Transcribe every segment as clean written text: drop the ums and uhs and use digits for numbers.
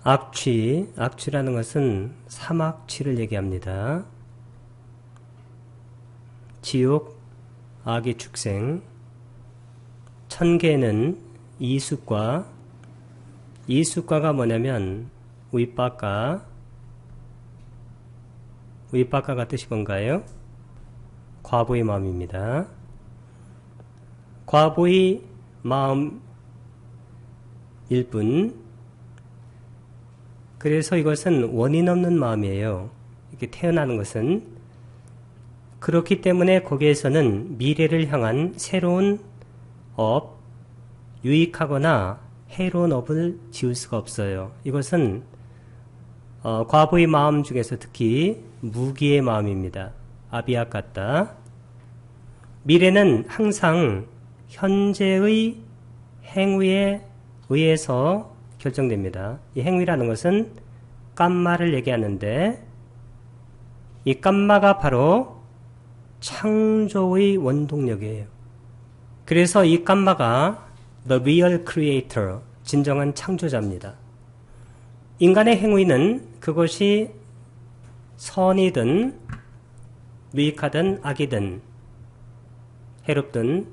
악취라는 것은 사막취를 얘기합니다. 지옥, 악의 축생. 천계는 이숫과가 뭐냐면 윗바가가 뜻이 뭔가요? 과부의 마음입니다. 과부의 마음일 뿐. 그래서 이것은 원인 없는 마음이에요. 이렇게 태어나는 것은. 그렇기 때문에 거기에서는 미래를 향한 새로운 업, 유익하거나 해로운 업을 지을 수가 없어요. 이것은 과부의 마음 중에서 특히 무기의 마음입니다. 아비악 같다. 미래는 항상 현재의 행위에 의해서 결정됩니다. 이 행위라는 것은 깜마를 얘기하는데 이 깜마가 바로 창조의 원동력이에요. 그래서 이 깜마가 the real creator, 진정한 창조자입니다. 인간의 행위는 그것이 선이든 유익하든 악이든 해롭든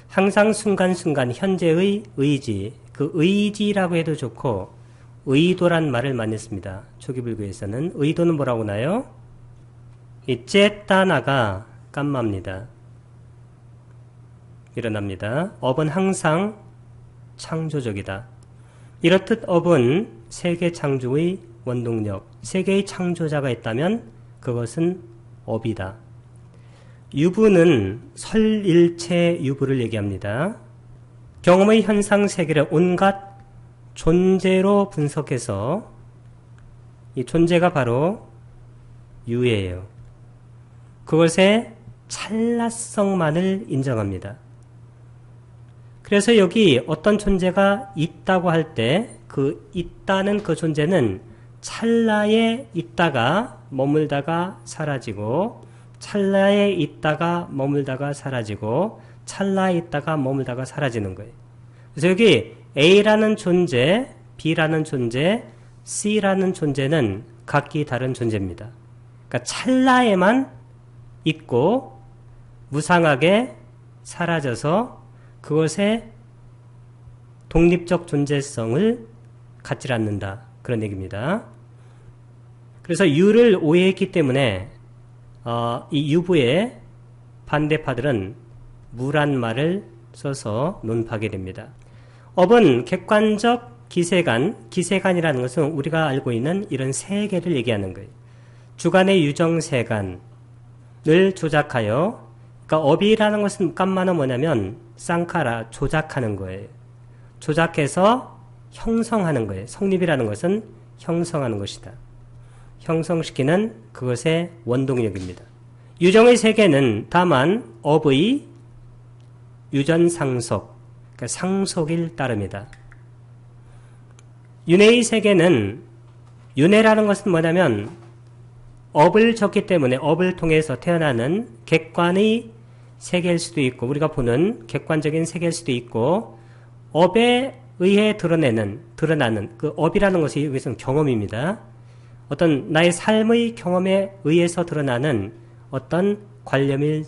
항상 순간순간 현재의 의지, 그 의지라고 해도 좋고 의도란 말을 많이 씁니다. 초기 불교에서는 의도는 뭐라고 하나요? 이 째따나가 깜마입니다. 일어납니다. 업은 항상 창조적이다. 이렇듯 업은 세계 창조의 원동력, 세계의 창조자가 있다면 그것은 업이다. 유부는 설일체 유부를 얘기합니다. 경험의 현상 세계를 온갖 존재로 분석해서 이 존재가 바로 유예요. 그것의 찰나성만을 인정합니다. 그래서 여기 어떤 존재가 있다고 할 때 그 있다는 그 존재는 찰나에 있다가 머물다가 사라지고 찰나에 있다가 머물다가 사라지고 찰나에 있다가 머물다가 사라지는 거예요. 그래서 여기 A라는 존재, B라는 존재, C라는 존재는 각기 다른 존재입니다. 그러니까 찰나에만 있고 무상하게 사라져서 그것의 독립적 존재성을 갖지 않는다. 그런 얘기입니다. 그래서 유를 오해했기 때문에 이 유부의 반대파들은 무란 말을 써서 논파게 됩니다. 업은 객관적 기세간이라는 것은 우리가 알고 있는 이런 세계를 얘기하는 거예요. 주관의 유정세간을 조작하여, 그러니까 업이라는 것은 깜마는 뭐냐면 쌍카라, 조작하는 거예요. 조작해서 형성하는 거예요. 성립이라는 것은 형성하는 것이다. 형성시키는 그것의 원동력입니다. 유정의 세계는 다만 업의 유전상속, 그러니까 상속일 따름이다. 윤회의 세계는, 윤회라는 것은 뭐냐면 업을 졌기 때문에 업을 통해서 태어나는 객관의 세계일 수도 있고 우리가 보는 객관적인 세계일 수도 있고 업에 의해 드러나는 그 업이라는 것이 여기서는 경험입니다. 어떤 나의 삶의 경험에 의해서 드러나는 어떤 관념의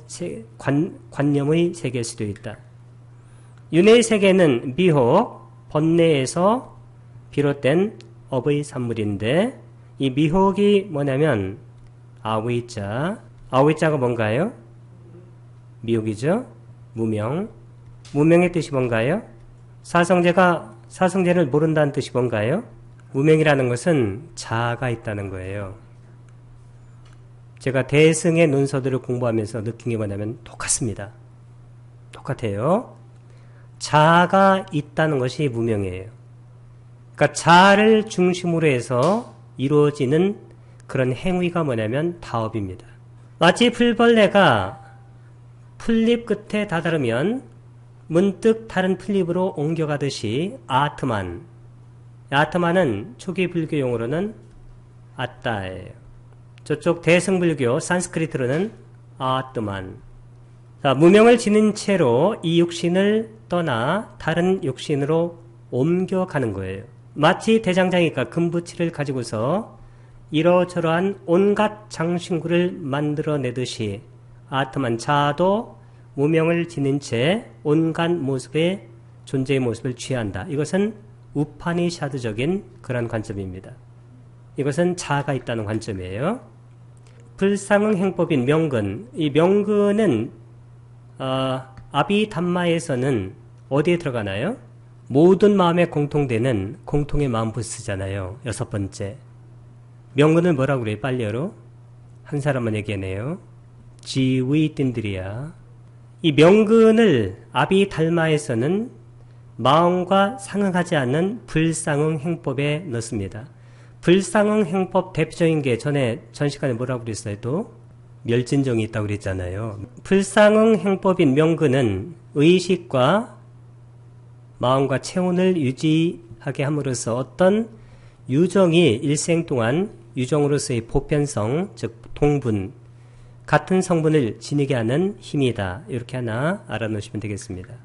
세계일 수도 있다. 윤회의 세계는 미혹, 번뇌에서 비롯된 업의 산물인데 이 미혹이 뭐냐면 아위자가 뭔가요? 미혹이죠? 무명의 뜻이 뭔가요? 사성제를 모른다는 뜻이 뭔가요? 무명이라는 것은 자아가 있다는 거예요. 제가 대승의 논서들을 공부하면서 느낀 게 뭐냐면 똑같습니다. 똑같아요. 자아가 있다는 것이 무명이에요. 그러니까 자아를 중심으로 해서 이루어지는 그런 행위가 뭐냐면 다업입니다. 마치 풀벌레가 풀잎 끝에 다다르면 문득 다른 풀잎으로 옮겨가듯이 아트만은 초기 불교 용어로는 아따예요. 저쪽 대승불교 산스크리트로는 아트만. 자, 무명을 지닌 채로 이 육신을 떠나 다른 육신으로 옮겨가는 거예요. 마치 대장장이가 금붙이를 가지고서 이러저러한 온갖 장신구를 만들어내듯이 아트만 자아도 무명을 지닌 채 온갖 모습의 존재의 모습을 취한다. 이것은 우파니샤드적인 그런 관점입니다. 이것은 자아가 있다는 관점이에요. 불상응 행법인 명근, 이 명근은 아비담마에서는 어디에 들어가나요? 모든 마음에 공통되는 공통의 마음부스잖아요. 6번째. 명근을 뭐라고 그래요? 빨리어로? 한 사람만 얘기하네요. 지위딘들이야. 이 명근을 아비달마에서는 마음과 상응하지 않는 불상응 행법에 넣습니다. 불상응 행법 대표적인 게 전 시간에 뭐라고 그랬어요? 또 멸진정이 있다고 그랬잖아요. 불상응 행법인 명근은 의식과 마음과 체온을 유지하게 함으로써 어떤 유정이 일생 동안 유정으로서의 보편성, 즉 동분, 같은 성분을 지니게 하는 힘이다. 이렇게 하나 알아놓으시면 되겠습니다.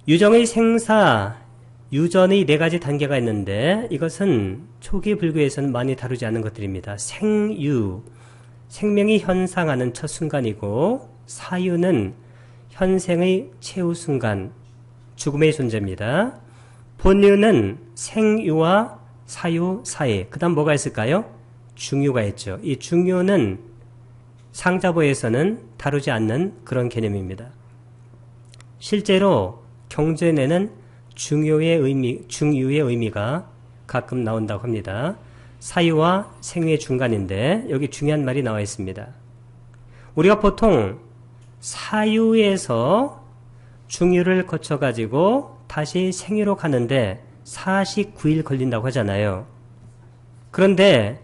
유정의 생사, 유전의 4가지 단계가 있는데 이것은 초기 불교에서는 많이 다루지 않은 것들입니다. 생유, 생명이 현상하는 첫 순간이고, 사유는 현생의 최후 순간, 죽음의 존재입니다. 본유는 생유와 사유 사이. 그 다음 뭐가 있을까요? 중유가 있죠. 이 중유는 상자보에서는 다루지 않는 그런 개념입니다. 실제로 경전에는 중유의 의미가 가끔 나온다고 합니다. 사유와 생유의 중간인데 여기 중요한 말이 나와 있습니다. 우리가 보통 사유에서 중유를 거쳐가지고 다시 생유로 가는데 49일 걸린다고 하잖아요. 그런데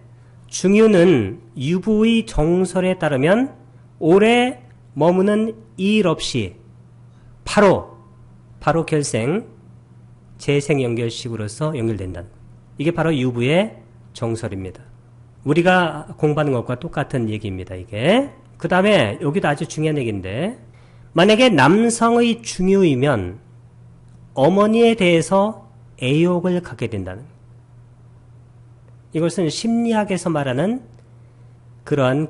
중유는 유부의 정설에 따르면 오래 머무는 일 없이 바로 결생, 재생 연결식으로서 연결된다는 거예요. 이게 바로 유부의 정설입니다. 우리가 공부하는 것과 똑같은 얘기입니다. 이게. 그 다음에 여기도 아주 중요한 얘기인데, 만약에 남성의 중유이면 어머니에 대해서 애욕을 갖게 된다는 거예요. 이것은 심리학에서 말하는 그러한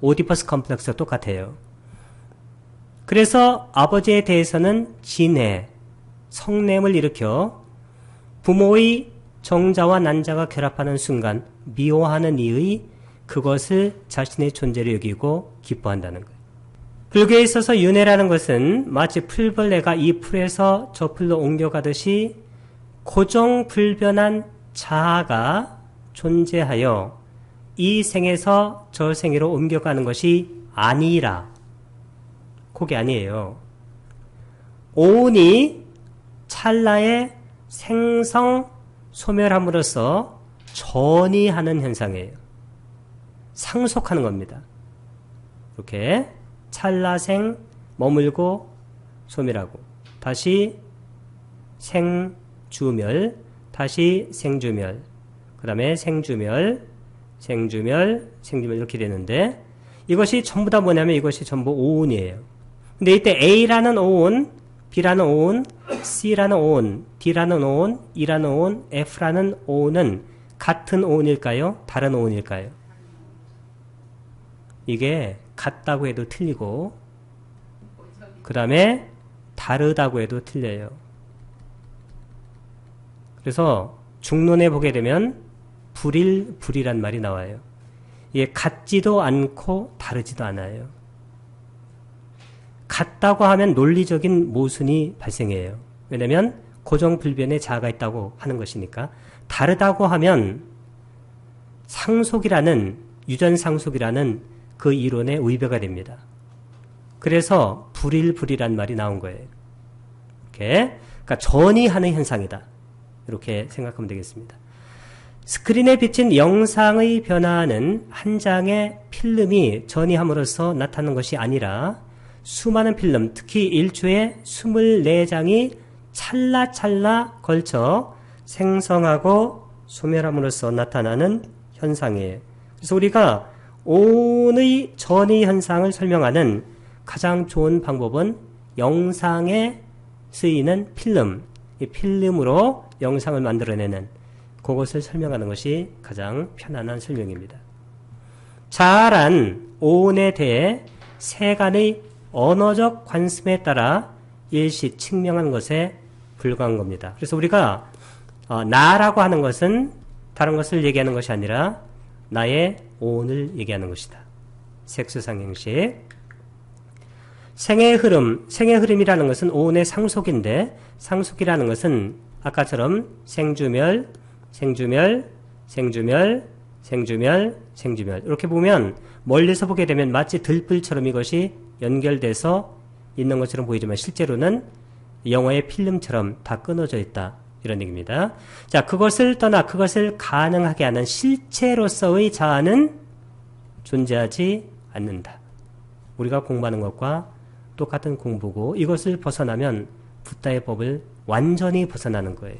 오디퍼스 컴플렉스와 똑같아요. 그래서 아버지에 대해서는 진해, 성냄을 일으켜 부모의 정자와 난자가 결합하는 순간 미워하는 이의 그것을 자신의 존재로 여기고 기뻐한다는 거예요. 불교에 있어서 윤회라는 것은 마치 풀벌레가 이 풀에서 저 풀로 옮겨가듯이 고정불변한 자아가 존재하여 이 생에서 저 생으로 옮겨가는 것이 아니라, 그게 아니에요. 오온이 찰나의 생성 소멸함으로써 전이하는 현상이에요. 상속하는 겁니다. 이렇게 찰나생 머물고 소멸하고 다시 생주멸, 다시 생주멸, 그 다음에 생주멸 이렇게 되는데 이것이 전부 다 뭐냐면 이것이 전부 오온이에요. 근데 이때 A라는 오온, B라는 오온, C라는 오온, D라는 오온, E라는 오온, F라는 오온은 같은 오온일까요? 다른 오온일까요? 이게 같다고 해도 틀리고 그 다음에 다르다고 해도 틀려요. 그래서 중론에 보게 되면 불이란 말이 나와요. 이게 같지도 않고 다르지도 않아요. 같다고 하면 논리적인 모순이 발생해요. 왜냐하면 고정불변의 자아가 있다고 하는 것이니까. 다르다고 하면 유전상속이라는 그 이론에 위배가 됩니다. 그래서 불이란 말이 나온 거예요. 이렇게. 그러니까 전이하는 현상이다. 이렇게 생각하면 되겠습니다. 스크린에 비친 영상의 변화는 한 장의 필름이 전이함으로써 나타나는 것이 아니라 수많은 필름, 특히 1초에 24장이 찰나찰나 걸쳐 생성하고 소멸함으로써 나타나는 현상이에요. 그래서 우리가 오온의 전이 현상을 설명하는 가장 좋은 방법은 영상의 쓰이는 필름, 이 필름으로 영상을 만들어내는 그것을 설명하는 것이 가장 편안한 설명입니다. 자아란 오온에 대해 세간의 언어적 관습에 따라 일시 측명한 것에 불과한 겁니다. 그래서 우리가 나라고 하는 것은 다른 것을 얘기하는 것이 아니라 나의 오온을 얘기하는 것이다. 색수상 형식. 생의 흐름이라는 것은 오온의 상속인데, 상속이라는 것은 아까처럼 생주멸, 이렇게 보면 멀리서 보게 되면 마치 들불처럼 이것이 연결돼서 있는 것처럼 보이지만 실제로는 영화의 필름처럼 다 끊어져 있다. 이런 얘기입니다. 자, 그것을 떠나 그것을 가능하게 하는 실체로서의 자아는 존재하지 않는다. 우리가 공부하는 것과 똑같은 공부고 이것을 벗어나면 붓다의 법을 완전히 벗어나는 거예요.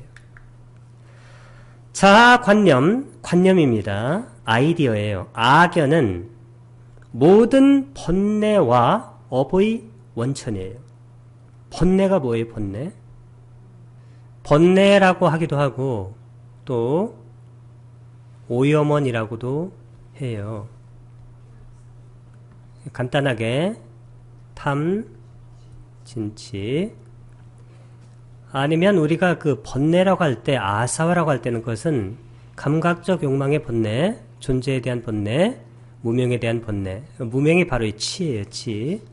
관념입니다. 아이디어예요. 악연은 모든 번뇌와 업의 원천이에요. 번뇌가 뭐예요? 번뇌라고 하기도 하고 또 오염원이라고도 해요. 간단하게 탐, 진치, 아니면 우리가 그 번뇌라고 할 때, 아사와라고 할 때는 그것은 감각적 욕망의 번뇌, 존재에 대한 번뇌, 무명에 대한 번뇌. 무명이 바로 이 치예요, 치.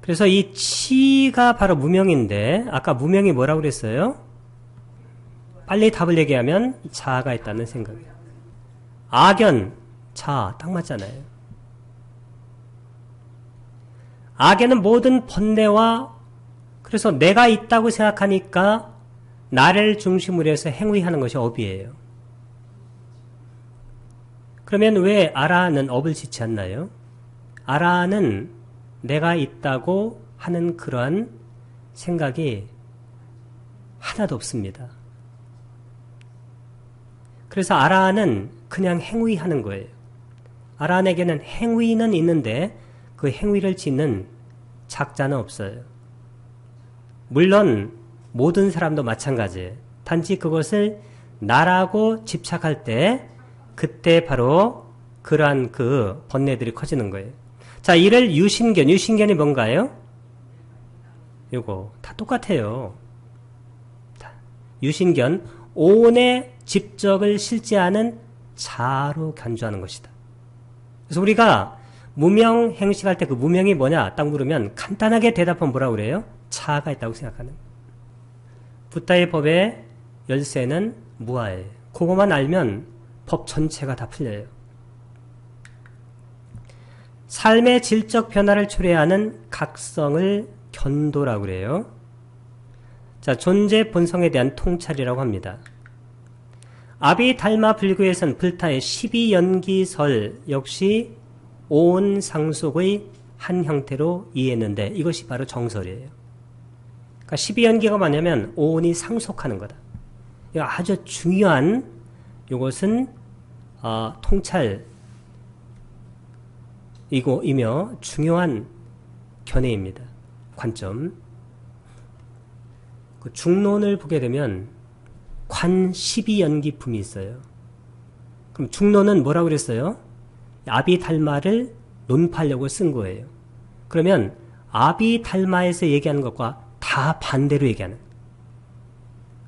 그래서 이 치가 바로 무명인데, 아까 무명이 뭐라고 그랬어요? 빨리 답을 얘기하면 자아가 있다는 생각이에요. 악연, 자아, 딱 맞잖아요. 악연은 모든 번뇌와, 그래서 내가 있다고 생각하니까 나를 중심으로 해서 행위하는 것이 업이에요. 그러면 왜 아라는 업을 짓지 않나요? 아라는 내가 있다고 하는 그러한 생각이 하나도 없습니다. 그래서 아라는 그냥 행위하는 거예요. 아라한에게는 행위는 있는데 그 행위를 짓는 작자는 없어요. 물론 모든 사람도 마찬가지예요. 단지 그것을 나라고 집착할 때 그때 바로 그러한 그 번뇌들이 커지는 거예요. 자, 이를 유신견이 뭔가요? 요거 다 똑같아요. 유신견, 오온의 집적을 실제하는 자로 간주하는 것이다. 그래서 우리가 무명 행식할 때 그 무명이 뭐냐 딱 물으면 간단하게 대답하면 뭐라고 그래요? 자아가 있다고 생각하는. 붓다의 법의 열쇠는 무아예요. 그것만 알면 법 전체가 다 풀려요. 삶의 질적 변화를 초래하는 각성을 견도라고 그래요. 자, 존재 본성에 대한 통찰이라고 합니다. 아비달마 불교에서는 불타의 12연기설 역시 오온 상속의 한 형태로 이해했는데 이것이 바로 정설이에요. 그러니까 12연기가 뭐냐면 오온이 상속하는 거다. 이거 아주 중요한, 이것은 통찰이며 중요한 견해입니다. 관점. 그 중론을 보게 되면 관 12연기품이 있어요. 그럼 중론은 뭐라고 그랬어요? 아비달마를 논파하려고 쓴 거예요. 그러면 아비달마에서 얘기하는 것과 다 반대로 얘기하는.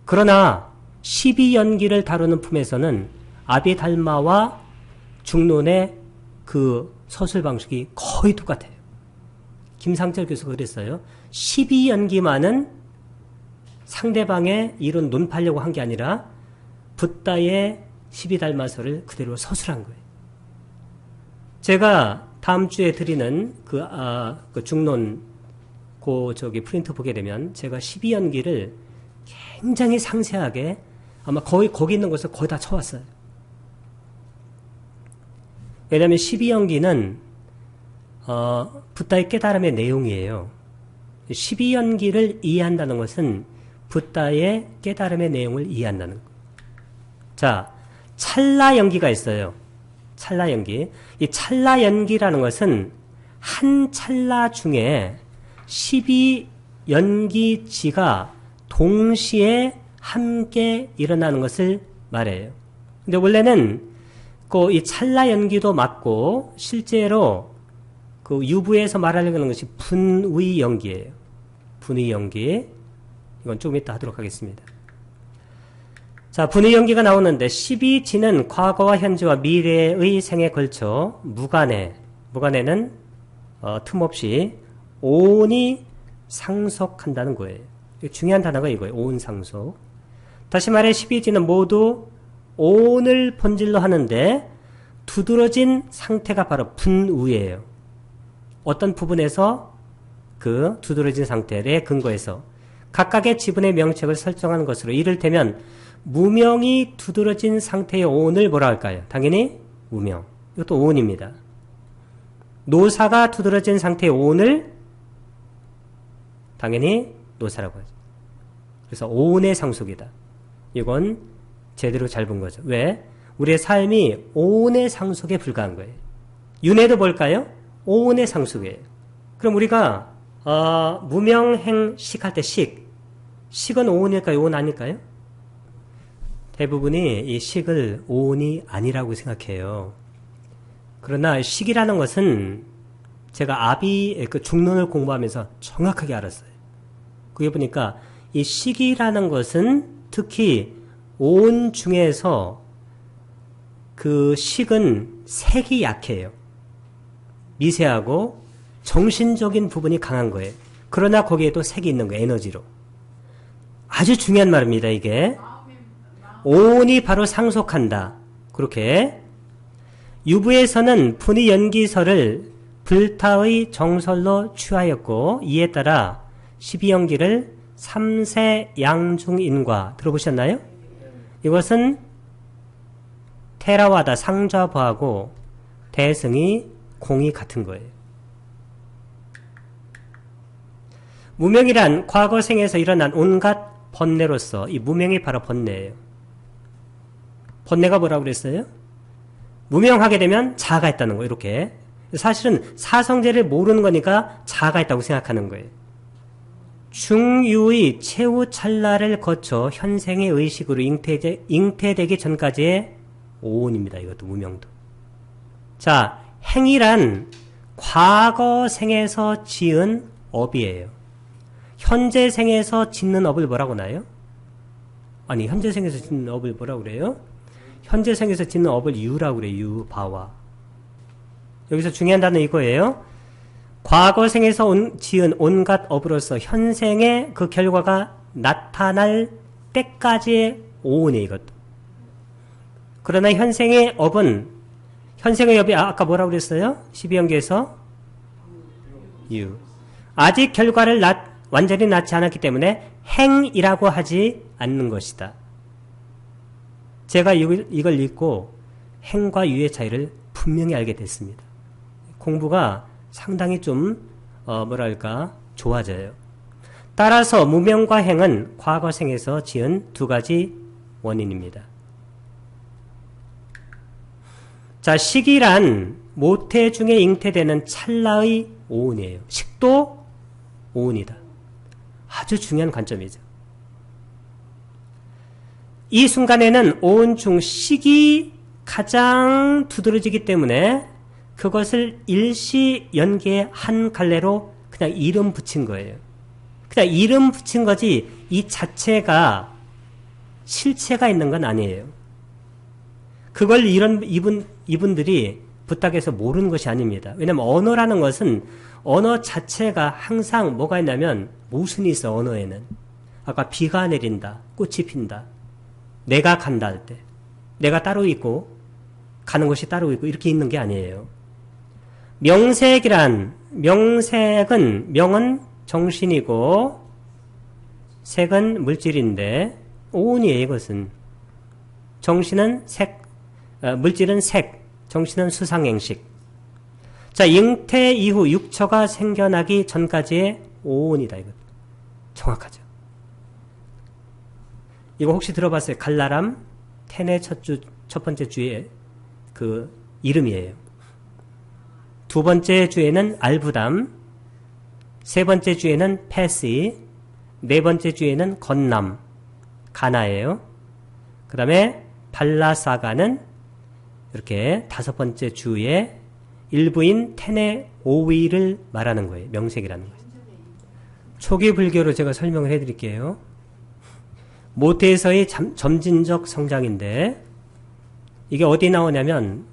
그러나 12연기를 다루는 품에서는 아비달마와 중론의 그 서술 방식이 거의 똑같아요. 김상철 교수가 그랬어요. 12연기만은 상대방의 이론 논파하려고 한 게 아니라 붓다의 12달마서를 그대로 서술한 거예요. 제가 다음 주에 드리는 그 중론 프린트 보게 되면 제가 12연기를 굉장히 상세하게 아마 거의 거기 있는 것을 거의 다 쳐왔어요. 왜냐하면 12연기는 붓다의 깨달음의 내용이에요. 12연기를 이해한다는 것은 붓다의 깨달음의 내용을 이해한다는 거예요. 자, 찰나연기가 있어요. 찰나연기. 이 찰나연기라는 것은 한 찰나 중에 연기지가 동시에 함께 일어나는 것을 말해요. 근데 원래는 이 찰나 연기도 맞고 실제로 그 유부에서 말하려고 하는 것이 분의 연기예요. 분의 연기. 이건 조금 이따 하도록 하겠습니다. 자, 분의 연기가 나오는데 12지는 과거와 현재와 미래의 생에 걸쳐 무관에는 틈없이 온이 상속한다는 거예요. 중요한 단어가 이거예요. 온 상속. 다시 말해 12지는 모두 온을 본질로 하는데 두드러진 상태가 바로 분우예요. 어떤 부분에서 그 두드러진 상태에 근거해서 각각의 지분의 명칭을 설정하는 것으로 이를테면 무명이 두드러진 상태의 온을 뭐라 할까요? 당연히 무명. 이것도 온입니다. 노사가 두드러진 상태의 온을 당연히 노사라고 하죠. 그래서 온의 상속이다. 이건 제대로 잘 본 거죠. 왜? 우리의 삶이 온의 상속에 불과한 거예요. 윤회도 뭘까요? 온의 상속이에요. 그럼 우리가 무명행식 할 때 식은 온일까요? 온 아닐까요? 대부분이 이 식을 온이 아니라고 생각해요. 그러나 식이라는 것은 제가 아비의 그 중론을 공부하면서 정확하게 알았어요. 그게 보니까 이 식이라는 것은 특히 온 중에서 그 식은 색이 약해요. 미세하고 정신적인 부분이 강한 거예요. 그러나 거기에도 색이 있는 거예요. 에너지로. 아주 중요한 말입니다. 이게. 온이 바로 상속한다. 그렇게 유부에서는 분의 연기설을 불타의 정설로 취하였고 이에 따라 12연기를 3세 양중인과 들어보셨나요? 이것은 테라와다 상좌부하고 대승이 공이 같은 거예요. 무명이란 과거 생에서 일어난 온갖 번뇌로서 이 무명이 바로 번뇌예요. 번뇌가 뭐라고 그랬어요? 무명하게 되면 자아가 있다는 거예요. 이렇게. 사실은 사성제를 모르는 거니까 자아가 있다고 생각하는 거예요. 중유의 최후 찰나를 거쳐 현생의 의식으로 잉태되기 전까지의 오온입니다. 이것도 무명도. 자, 행이란 과거 생에서 지은 업이에요. 현재 생에서 짓는 업을 뭐라고 하나요? 아니, 현재 생에서 짓는 업을 뭐라고 그래요? 현재 생에서 짓는 업을 유라고 그래요. 유, 바와. 여기서 중요한 단어 이거예요. 과거 생에서 지은 온갖 업으로서 현생의 그 결과가 나타날 때까지의 오온이에요. 이것도. 그러나 현생의 업은 현생의 업이 아까 뭐라고 그랬어요? 12연계에서 유. 아직 결과를 완전히 낳지 않았기 때문에 행이라고 하지 않는 것이다. 제가 이걸 읽고 행과 유의 차이를 분명히 알게 됐습니다. 공부가 상당히 좀 좋아져요. 따라서 무명과 행은 과거 생에서 지은 두 가지 원인입니다. 자, 식이란 모태 중에 잉태되는 찰나의 오온이에요. 식도 오온이다. 아주 중요한 관점이죠. 이 순간에는 오온 중 식이 가장 두드러지기 때문에 그것을 일시 연계의 한 갈래로 그냥 이름 붙인 거예요. 그냥 이름 붙인 거지 이 자체가 실체가 있는 건 아니에요. 그걸 이분들이 부탁해서 모르는 것이 아닙니다. 왜냐하면 언어라는 것은 언어 자체가 항상 뭐가 있냐면 모순이 있어. 언어에는 아까 비가 내린다, 꽃이 핀다, 내가 간다 할 때 내가 따로 있고 가는 것이 따로 있고 이렇게 있는 게 아니에요. 명색은 명은 정신이고 색은 물질인데 오온이에요. 이것은 정신은 물질은 색, 정신은 수상행식. 자, 잉태 이후 육처가 생겨나기 전까지의 오온이다. 이거 정확하죠. 이거 혹시 들어봤어요? 갈라람 텐의 첫 번째 주의 그 이름이에요. 두 번째 주에는 알부담, 세 번째 주에는 패시, 네 번째 주에는 건남, 가나예요. 그 다음에 발라사가는 이렇게 다섯 번째 주의 일부인 텐의 오위를 말하는 거예요. 명색이라는 거예요. 초기 불교로 제가 설명을 해드릴게요. 모태에서의 점진적 성장인데 이게 어디 나오냐면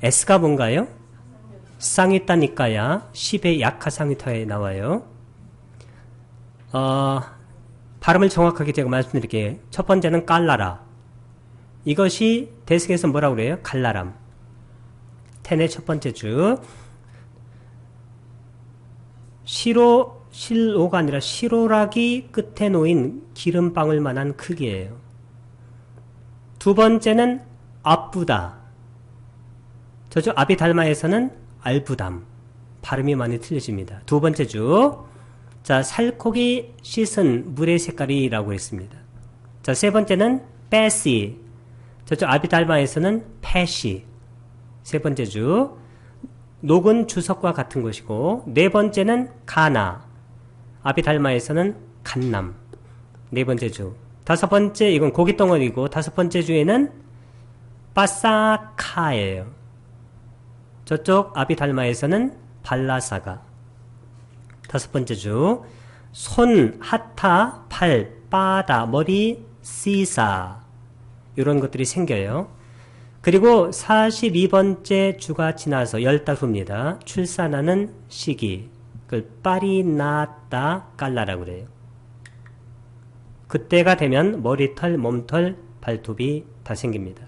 S가 뭔가요? 쌍위따니까야 10의 약하상위타에 나와요. 발음을 정확하게 제가 말씀드릴게요. 첫 번째는 깔라라. 이것이 대승에서 뭐라고 그래요? 갈라람. 텐의 첫 번째 주. 실로가 아니라 시로라기 끝에 놓인 기름방울 만한 크기예요. 두 번째는 아부다. 저쪽 아비달마에서는 알부담. 발음이 많이 틀려집니다. 두 번째 주. 자, 살코기 씻은 물의 색깔이라고 했습니다. 자, 세 번째는 빼시. 저쪽 아비달마에서는 패시. 세 번째 주. 녹은 주석과 같은 것이고, 네 번째는 가나. 아비달마에서는 간남. 네 번째 주. 다섯 번째, 이건 고깃덩어리고, 다섯 번째 주에는 빠사카예요. 저쪽 아비달마에서는 발라사가. 다섯 번째 주. 손, 하타, 팔, 빠다, 머리, 시사. 이런 것들이 생겨요. 그리고 42번째 주가 지나서 10달 출산하는 시기. 그걸 빠리나따 깔라라고 그래요. 그때가 되면 머리털, 몸털, 발톱이 다 생깁니다.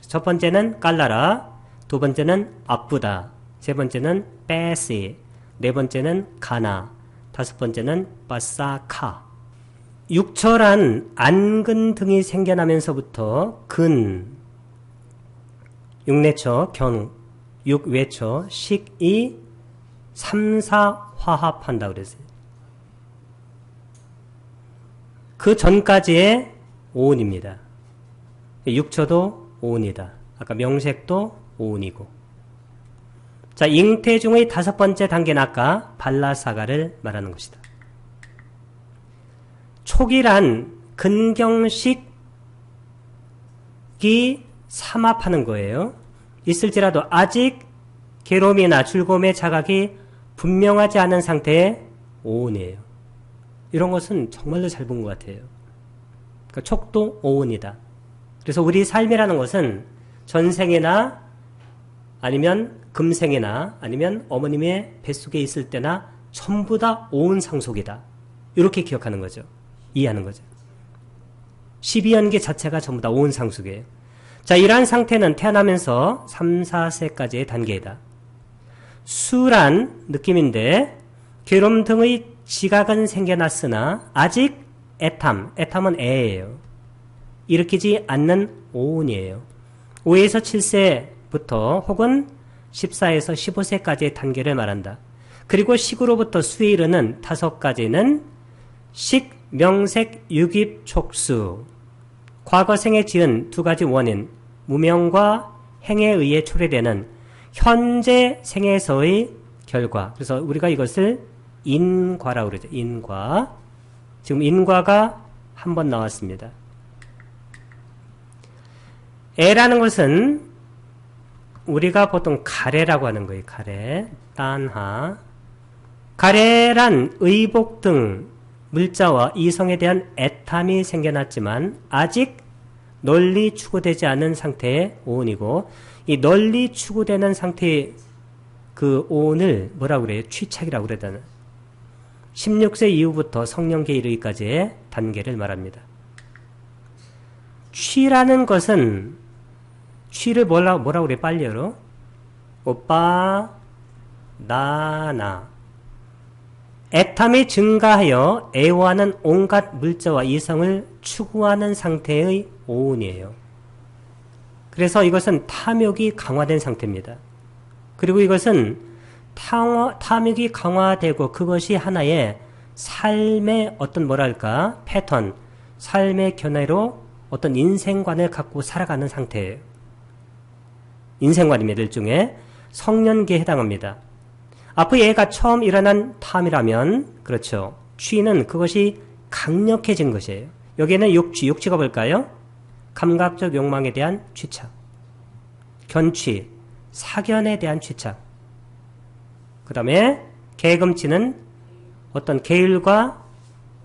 첫 번째는 깔라라, 두 번째는 아프다, 세 번째는 빼시, 네 번째는 가나, 다섯 번째는 바사카. 육철한 안근 등이 생겨나면서부터 근, 육내처, 견, 육외처, 식이 3, 4 화합한다고 그랬어요. 그 전까지의 오온입니다. 육처도 오온이다. 아까 명색도 오온이고. 자, 잉태 중의 다섯 번째 단계는 아까 발라사가를 말하는 것이다. 촉이란 근경식이 삼합하는 거예요. 있을지라도 아직 괴로움이나 즐거움의 자각이 분명하지 않은 상태의 오온이에요. 이런 것은 정말로 잘 본 것 같아요. 그러니까 촉도 오온이다. 그래서 우리 삶이라는 것은 전생이나 아니면 금생이나 아니면 어머님의 뱃속에 있을 때나 전부 다 오온 상속이다. 이렇게 기억하는 거죠. 이해하는 거죠. 12연계 자체가 전부 다 오온 상속이에요. 자, 이러한 상태는 태어나면서 3, 4세까지의 단계이다. 수란 느낌인데 괴로움 등의 지각은 생겨났으나 아직 애탐은 애예요. 일으키지 않는 오온이에요. 5에서 7세부터 혹은 14에서 15세까지의 단계를 말한다. 그리고 식으로부터 수에 이르는 5가지는 식, 명색, 유깁, 촉수. 과거생에 지은 2가지 원인, 무명과 행에 의해 초래되는 현재 생에서의 결과. 그래서 우리가 이것을 인과라고 그러죠. 인과. 지금 인과가 한 번 나왔습니다. 애라는 것은 우리가 보통 가래라고 하는 거예요. 가래, 딴하. 가래란 의복 등 물자와 이성에 대한 애탐이 생겨났지만 아직 널리 추구되지 않은 상태의 오온이고, 이 널리 추구되는 상태의 그 오온을 뭐라고 그래요? 취착이라고 그러잖아요. 16세 이후부터 성령계에 이르기까지의 단계를 말합니다. 취라는 것은 취를 뭐라고 그래? 빨리 열어. 오빠, 나. 애탐이 증가하여 애호하는 온갖 물자와 이성을 추구하는 상태의 오온이에요. 그래서 이것은 탐욕이 강화된 상태입니다. 그리고 이것은 탐욕이 강화되고 그것이 하나의 삶의 어떤 뭐랄까 패턴, 삶의 견해로 어떤 인생관을 갖고 살아가는 상태예요. 인생관입니다. 일종의 성년기에 해당합니다. 앞의 예가 처음 일어난 탐이라면 그렇죠. 취는 그것이 강력해진 것이에요. 여기에는 육취가 뭘까요? 감각적 욕망에 대한 취착, 견취, 사견에 대한 취착. 그 다음에 계금치는 어떤 계율과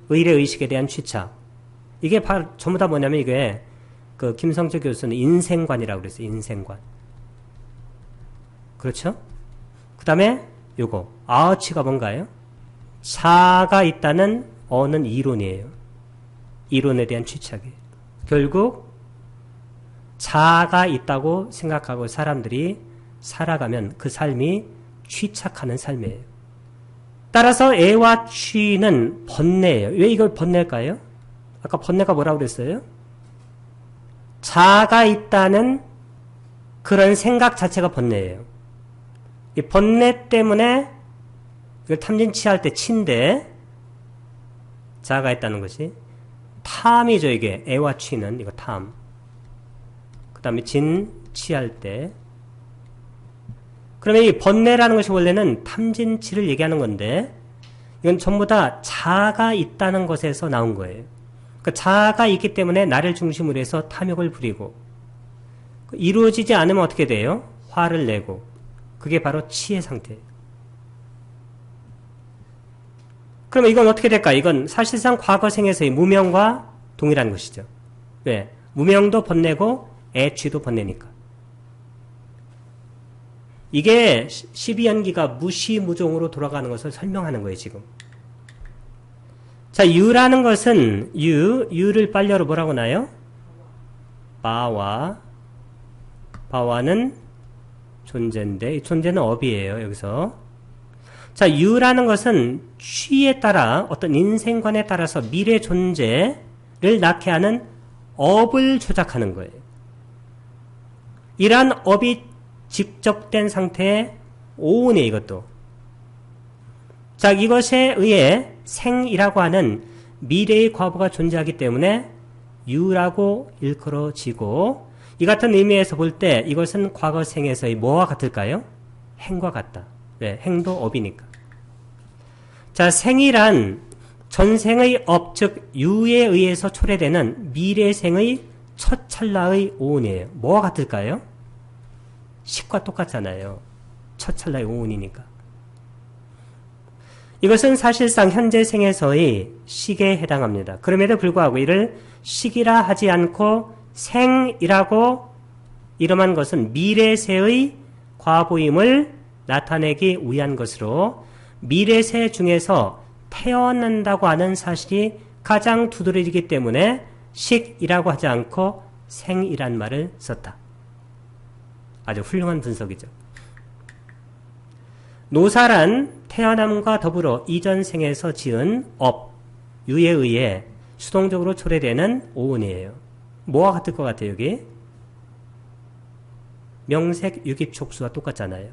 의례의식에 대한 취착. 이게 바로 전부 다 뭐냐면 이게 그 김성철 교수는 인생관이라고 그랬어요. 인생관. 그렇죠? 그 다음에 요거 아어치가 뭔가요? 자가 있다는 어는 이론이에요. 이론에 대한 취착이에요. 결국 자가 있다고 생각하고 사람들이 살아가면 그 삶이 취착하는 삶이에요. 따라서 애와 취는 번뇌예요. 왜 이걸 번뇌일까요? 아까 번뇌가 뭐라고 그랬어요? 자가 있다는 그런 생각 자체가 번뇌예요. 이 번뇌 때문에 이걸 탐진치할 때 치인데 자가 있다는 것이 탐이죠. 이게 애와 취는 이거 탐. 그 다음에 진치할 때 그러면 이 번뇌라는 것이 원래는 탐진치를 얘기하는 건데 이건 전부 다 자가 있다는 것에서 나온 거예요. 그러니까 자가 있기 때문에 나를 중심으로 해서 탐욕을 부리고 이루어지지 않으면 어떻게 돼요? 화를 내고 그게 바로 치의 상태예요. 그러면 이건 어떻게 될까요? 이건 사실상 과거생에서의 무명과 동일한 것이죠. 왜? 무명도 번뇌고 애취도 번뇌니까. 이게 12연기가 무시무종으로 돌아가는 것을 설명하는 거예요, 지금. 자, 유라는 것은 유를 빨려로 뭐라고 나요? 바와는 존재인데 이 존재는 업이에요, 여기서. 자, 유라는 것은 취에 따라 어떤 인생관에 따라서 미래 존재를 낳게 하는 업을 조작하는 거예요. 이러한 업이 직접된 상태의 오운이에요, 이것도. 자, 이것에 의해 생이라고 하는 미래의 과보가 존재하기 때문에 유라고 일컬어지고 이 같은 의미에서 볼 때 이것은 과거생에서의 뭐와 같을까요? 행과 같다. 왜? 행도 업이니까. 자, 생이란 전생의 업, 즉 유에 의해서 초래되는 미래생의 첫 찰나의 오운이에요. 뭐와 같을까요? 식과 똑같잖아요. 첫 찰나의 오운이니까. 이것은 사실상 현재 생에서의 식에 해당합니다. 그럼에도 불구하고 이를 식이라 하지 않고 생이라고 이름한 것은 미래세의 과보임을 나타내기 위한 것으로 미래세 중에서 태어난다고 하는 사실이 가장 두드러지기 때문에 식이라고 하지 않고 생이란 말을 썼다. 아주 훌륭한 분석이죠. 노사란 태어남과 더불어 이전 생에서 지은 업, 유에 의해 수동적으로 초래되는 오운이에요. 뭐와 같을 것 같아요, 여기? 명색, 유깁, 촉수와 똑같잖아요.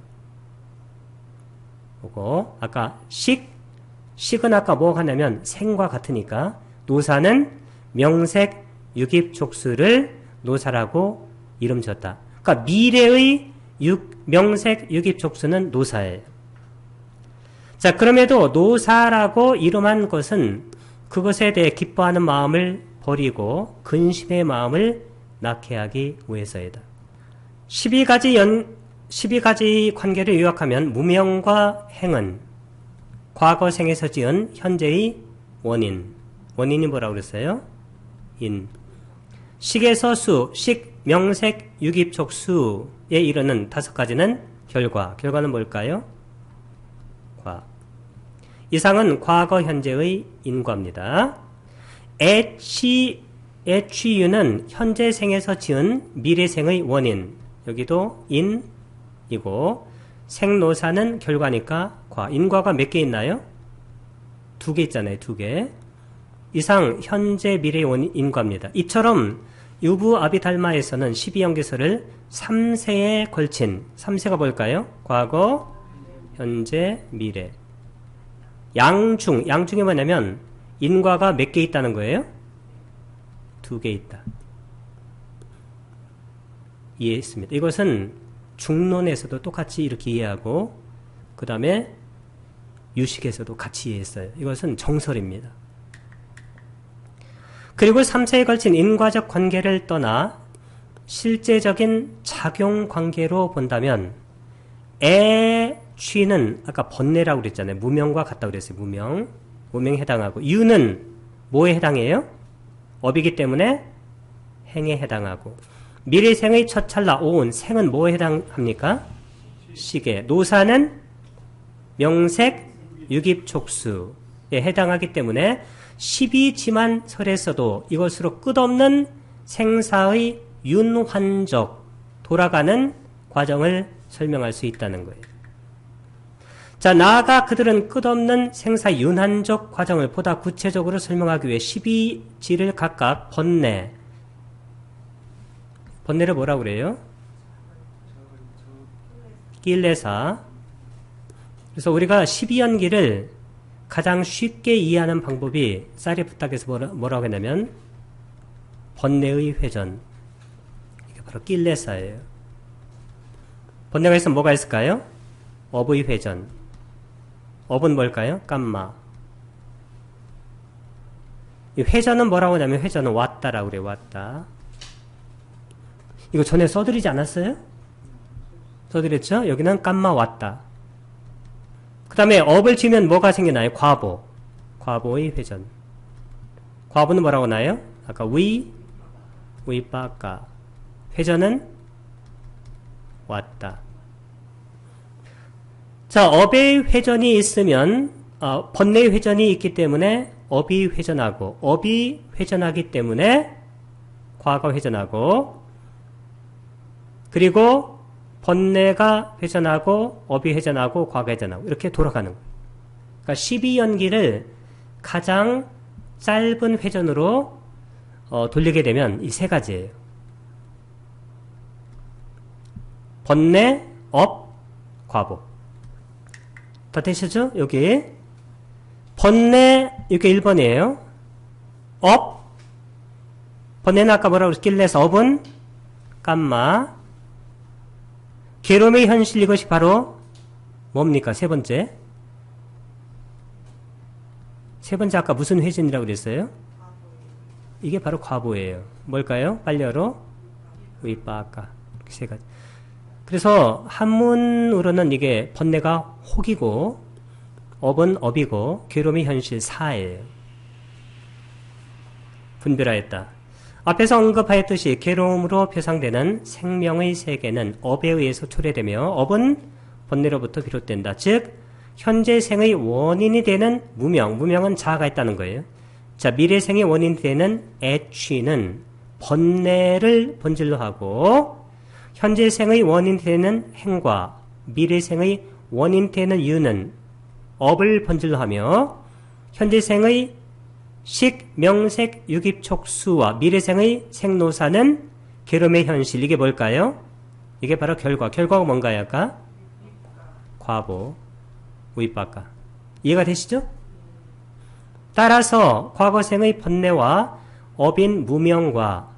그거 아까 식은 아까 뭐가 같냐면 생과 같으니까 노사는 명색, 유깁, 촉수를 노사라고 이름 지었다. 그러니까 미래의 명색, 유깁, 촉수는 노사예요. 자, 그럼에도 노사라고 이름한 것은 그것에 대해 기뻐하는 마음을 버리고 근심의 마음을 낳게 하기 위해서이다. 12가지 관계를 요약하면 무명과 행은 과거생에서 지은 현재의 원인이 뭐라고 그랬어요? 인. 식에서 수, 식, 명색, 유깁, 촉수에 이르는 5가지는 결과는 뭘까요? 과. 이상은 과거 현재의 인과입니다. 애취유는 현재 생에서 지은 미래생의 원인, 여기도 인이고 생노사는 결과니까 과. 인과가 몇 개 있나요? 2개 있잖아요. 2개. 이상 현재 미래 원인 인과입니다. 이처럼 유부 아비달마에서는 12연계설을 3세에 걸친 3세가 뭘까요? 과거, 현재, 미래. 양중이 뭐냐면 인과가 몇 개 있다는 거예요? 2개 있다. 이해했습니다. 이것은 중론에서도 똑같이 이렇게 이해하고 그 다음에 유식에서도 같이 이해했어요. 이것은 정설입니다. 그리고 3세에 걸친 인과적 관계를 떠나 실제적인 작용 관계로 본다면 애취는 아까 번뇌라고 그랬잖아요. 무명과 같다고 그랬어요. 무명에 해당하고 유는 뭐에 해당해요? 업이기 때문에 행에 해당하고 미래생의 첫 찰나 오은 생은 뭐에 해당합니까? 시계. 노사는 명색 유깁촉수에 해당하기 때문에 12지만설에서도 이것으로 끝없는 생사의 윤환적 돌아가는 과정을 설명할 수 있다는 거예요. 자, 나아가 그들은 끝없는 생사 윤환적 과정을 보다 구체적으로 설명하기 위해 12지를 각각 번뇌를 뭐라고 그래요? 길레사. 그래서 우리가 12연기를 가장 쉽게 이해하는 방법이 사리부탁에서 뭐라고 했냐면 번뇌의 회전. 이게 바로 길레사예요. 번뇌가 있으면 뭐가 있을까요? 업의 회전. 업은 뭘까요? 깜마. 이 회전은 뭐라고 하냐면 회전은 왔다라고 그래요. 왔다. 이거 전에 써드리지 않았어요? 써드렸죠? 여기는 깜마 왔다. 그 다음에 업을 지으면 뭐가 생겨나요? 과보. 과보의 회전. 과보는 뭐라고 나요? 아까 위빠까. 회전은 왔다. 자, 업의 회전이 있으면 번뇌의 회전이 있기 때문에 업이 회전하고 업이 회전하기 때문에 과가 회전하고 그리고 번뇌가 회전하고 업이 회전하고 과가 회전하고 이렇게 돌아가는 거예요. 그러니까 12연기를 가장 짧은 회전으로 돌리게 되면 이 세 가지예요. 번뇌, 업, 과보. 다 되시죠? 여기 번뇌 이게 1번이에요. 업 번뇌는 아까 뭐라고 그랬길래서 업은 깜마. 괴로움의 현실 이것이 바로 뭡니까? 세 번째 아까 무슨 회전이라고 그랬어요? 이게 바로 과보예요. 뭘까요? 빨리어로 위빠까. 세 가지. 그래서 한문으로는 이게 번뇌가 혹이고 업은 업이고 괴로움이 현실 사예요. 분별하였다. 앞에서 언급하였듯이 괴로움으로 표상되는 생명의 세계는 업에 의해서 초래되며 업은 번뇌로부터 비롯된다. 즉 현재 생의 원인이 되는 무명은 자아가 있다는 거예요. 자, 미래 생의 원인이 되는 애취는 번뇌를 본질로 하고 현재 생의 원인이 되는 행과 미래 생의 원인이 되는 유는 업을 본질로 하며 현재 생의 식, 명색, 유깁촉수와 미래생의 생노사는 괴로움의 현실. 이게 뭘까요? 이게 바로 결과가 뭔가요? 아까? 과보, 위빠까. 이해가 되시죠? 따라서 과거생의 번뇌와 업인 무명과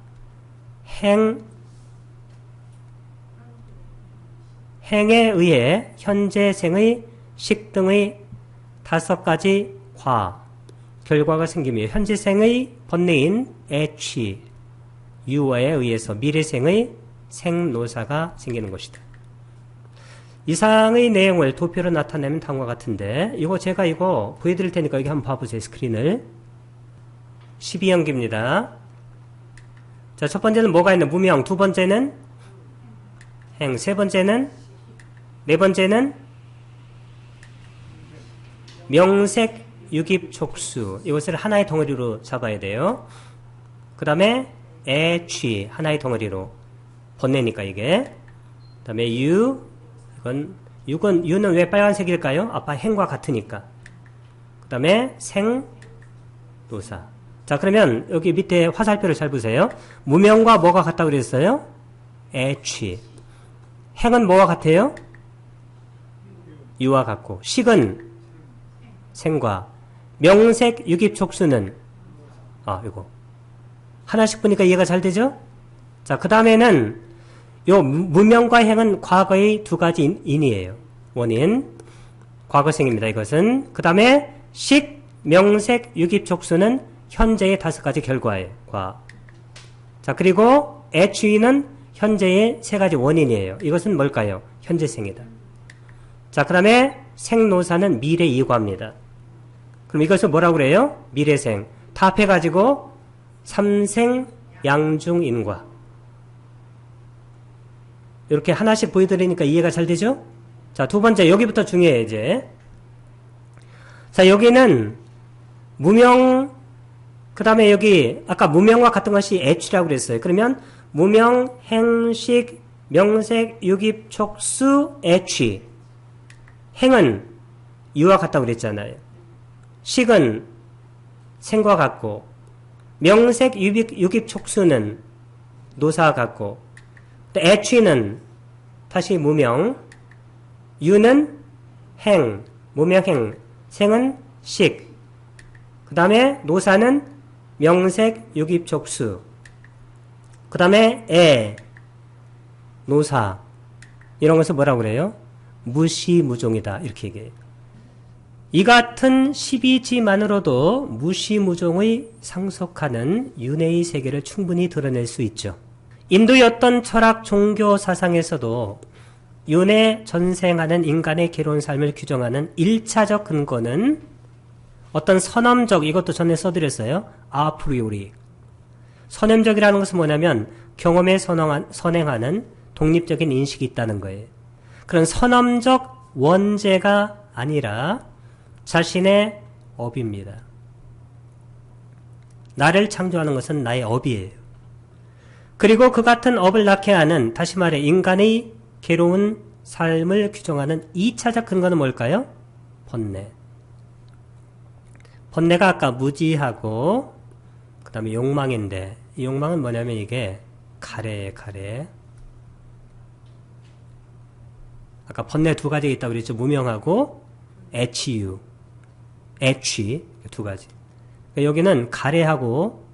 행에 의해 현재 생의 식 등의 5가지 결과가 생기며 현재생의 번뇌인 애취, 유어에 의해서 미래생의 생노사가 생기는 것이다. 이상의 내용을 도표로 나타내면 다음과 같은데 제가 보여드릴 테니까 여기 한번 봐보세요. 스크린을. 12연기입니다. 자, 첫 번째는 뭐가 있는? 무명. 두 번째는 행. 세 번째는 네 번째는 명색 유깁촉수. 이것을 하나의 덩어리로 잡아야 돼요. 그 다음에 애취. 하나의 덩어리로. 번뇌니까 이게. 그 다음에 유는 왜 빨간색일까요? 아빠 행과 같으니까. 그 다음에 생, 노사. 자, 그러면 여기 밑에 화살표를 잘 보세요. 무명과 뭐가 같다고 그랬어요? 애취. 행은 뭐와 같아요? 유와 같고. 식은 생과. 명색, 유깁촉수는 이거 하나씩 보니까 이해가 잘 되죠? 자, 그 다음에는 요 무명과 행은 과거의 두 가지 인이에요. 원인. 과거생입니다. 이것은. 그 다음에 식, 명색, 유기촉수는 현재의 5가지 결과예요. 자, 그리고 애취는 현재의 3가지 원인이에요. 이것은 뭘까요? 현재생이다. 자, 그 다음에 생노사는 미래 이과입니다. 그럼 이것을 뭐라고 그래요? 미래생. 다 합해가지고 삼생 양중인과. 이렇게 하나씩 보여드리니까 이해가 잘 되죠? 자, 두 번째, 여기부터 중요해요, 이제. 자, 여기는 무명, 그 다음에 여기, 아까 무명과 같은 것이 애취라고 그랬어요. 그러면 무명, 행식, 명색, 유깁, 촉수, 애취. 행은 유와 같다고 그랬잖아요. 식은 생과 같고, 명색, 유깁, 촉수는 노사와 같고, 애취는 다시 무명, 유는 행, 무명행, 생은 식, 그 다음에 노사는 명색, 유깁, 촉수, 그 다음에 노사, 이런 것을 뭐라고 그래요? 무시무종이다, 이렇게 얘기해요. 이 같은 12지만으로도 무시무종의 상속하는 윤회의 세계를 충분히 드러낼 수 있죠. 인도의 어떤 철학 종교 사상에서도 윤회 전생하는 인간의 괴로운 삶을 규정하는 1차적 근거는 어떤 선엄적, 이것도 전에 써드렸어요. 아프리오리. 선엄적이라는 것은 뭐냐면 경험에 선행하는 독립적인 인식이 있다는 거예요. 그런 선엄적 원죄가 아니라 자신의 업입니다. 나를 창조하는 것은 나의 업이에요. 그리고 그 같은 업을 낳게 하는, 다시 말해 인간의 괴로운 삶을 규정하는 2차적 근거는 뭘까요? 번뇌. 번뇌가 아까 무지하고 그 다음에 욕망인데, 이 욕망은 뭐냐면 이게 가래예요, 가래. 아까 번뇌 2가지 있다고 그랬죠. 무명하고 애취유. 애취 2가지. 여기는 가래하고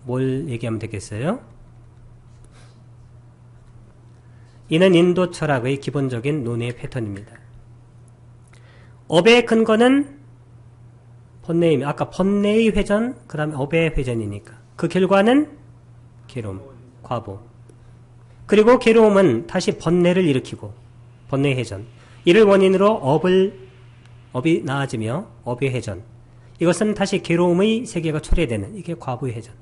뭘 얘기하면 되겠어요? 이는 인도 철학의 기본적인 논의 패턴입니다. 업의 근거는 번뇌입니다. 아까 번뇌의 회전, 그 다음에 업의 회전이니까. 그 결과는 괴로움, 과보. 그리고 괴로움은 다시 번뇌를 일으키고, 번뇌의 회전. 이를 원인으로 업이 나아지며 업의 회전. 이것은 다시 괴로움의 세계가 초래되는, 이게 과보의 회전.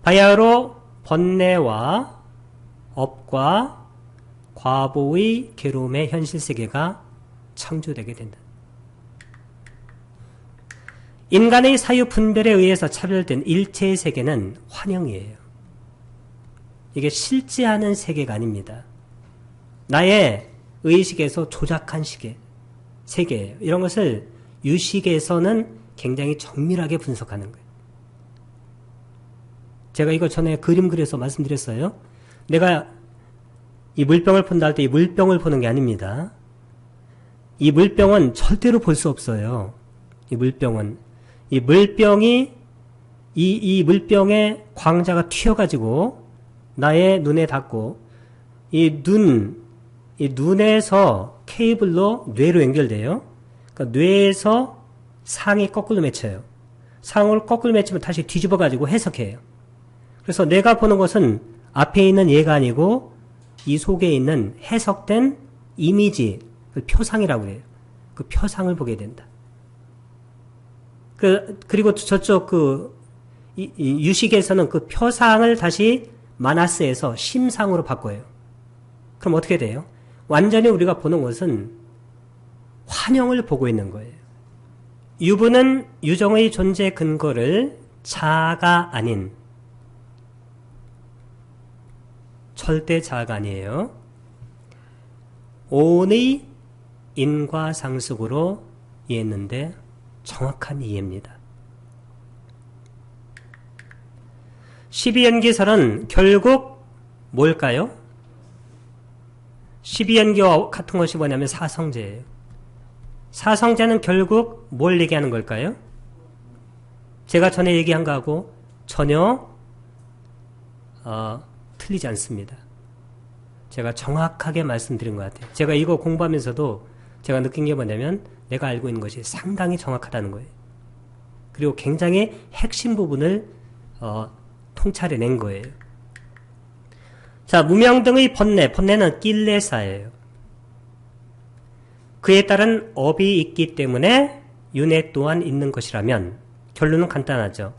바야흐로 번뇌와 업과 과보의 괴로움의 현실 세계가 창조되게 된다. 인간의 사유 분별에 의해서 차별된 일체의 세계는 환영이에요. 이게 실제하는 세계가 아닙니다. 나의 의식에서 조작한 세계예요. 이런 것을 유식에서는 굉장히 정밀하게 분석하는 거예요. 제가 이거 전에 그림 그려서 말씀드렸어요. 내가 이 물병을 푼다 할 때 이 물병을 보는 게 아닙니다. 이 물병은 절대로 볼 수 없어요. 이 물병은. 이 물병이, 이 물병에 광자가 튀어가지고 나의 눈에 닿고, 이 눈에서 케이블로 뇌로 연결돼요. 그러니까 뇌에서 상이 거꾸로 맺혀요. 상을 거꾸로 맺히면 다시 뒤집어가지고 해석해요. 그래서 내가 보는 것은 앞에 있는 얘가 아니고 이 속에 있는 해석된 이미지, 그 표상이라고 해요. 그 표상을 보게 된다. 그리고 저쪽 이 유식에서는 그 표상을 다시 마나스에서 심상으로 바꿔요. 그럼 어떻게 돼요? 완전히 우리가 보는 것은 환영을 보고 있는 거예요. 유부는 유정의 존재 근거를 자아가 아닌, 절대 자아가 아니에요. 오온의 인과상속으로 이해했는데 정확한 이해입니다. 12연기설은 결국 뭘까요? 12연기와 같은 것이 뭐냐면 사성제예요. 사성제는 결국 뭘 얘기하는 걸까요? 제가 전에 얘기한 거하고 전혀 틀리지 않습니다. 제가 정확하게 말씀드린 것 같아요. 제가 이거 공부하면서도 제가 느낀 게 뭐냐면 내가 알고 있는 것이 상당히 정확하다는 거예요. 그리고 굉장히 핵심 부분을 통찰해낸 거예요. 자, 무명등의 번뇌, 번뇌는 낄레사예요. 그에 따른 업이 있기 때문에 윤회 또한 있는 것이라면 결론은 간단하죠.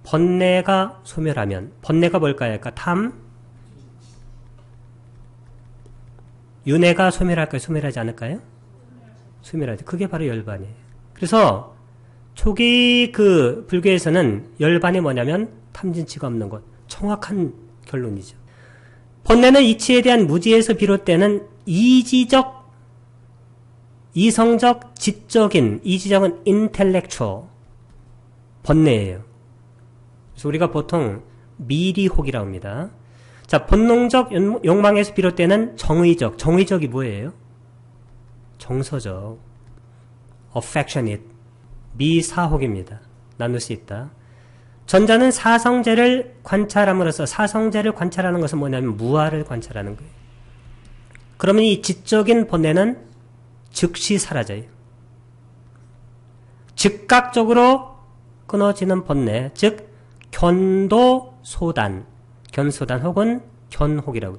번뇌가 소멸하면, 번뇌가 뭘까요? 윤회가 소멸할까요? 소멸하지 않을까요? 소멸하죠. 그게 바로 열반이에요. 그래서 초기 그 불교에서는 열반이 뭐냐면 탐진치가 없는 것. 정확한 결론이죠. 번뇌는 이치에 대한 무지에서 비롯되는 이지적, 이성적, 지적인, 이지적은 intellectual 번뇌예요. 그래서 우리가 보통 미리혹이라고 합니다. 자, 본능적 욕망에서 비롯되는 정의적, 정의적이 뭐예요? 정서적, affectionate, 미사혹입니다. 나눌 수 있다. 전자는 사성제를 관찰함으로써, 사성제를 관찰하는 것은 뭐냐면 무아를 관찰하는 거예요. 그러면 이 지적인 번뇌는 즉시 사라져요. 즉각적으로 끊어지는 번뇌, 즉 견도소단, 견소단 혹은 견혹이라고.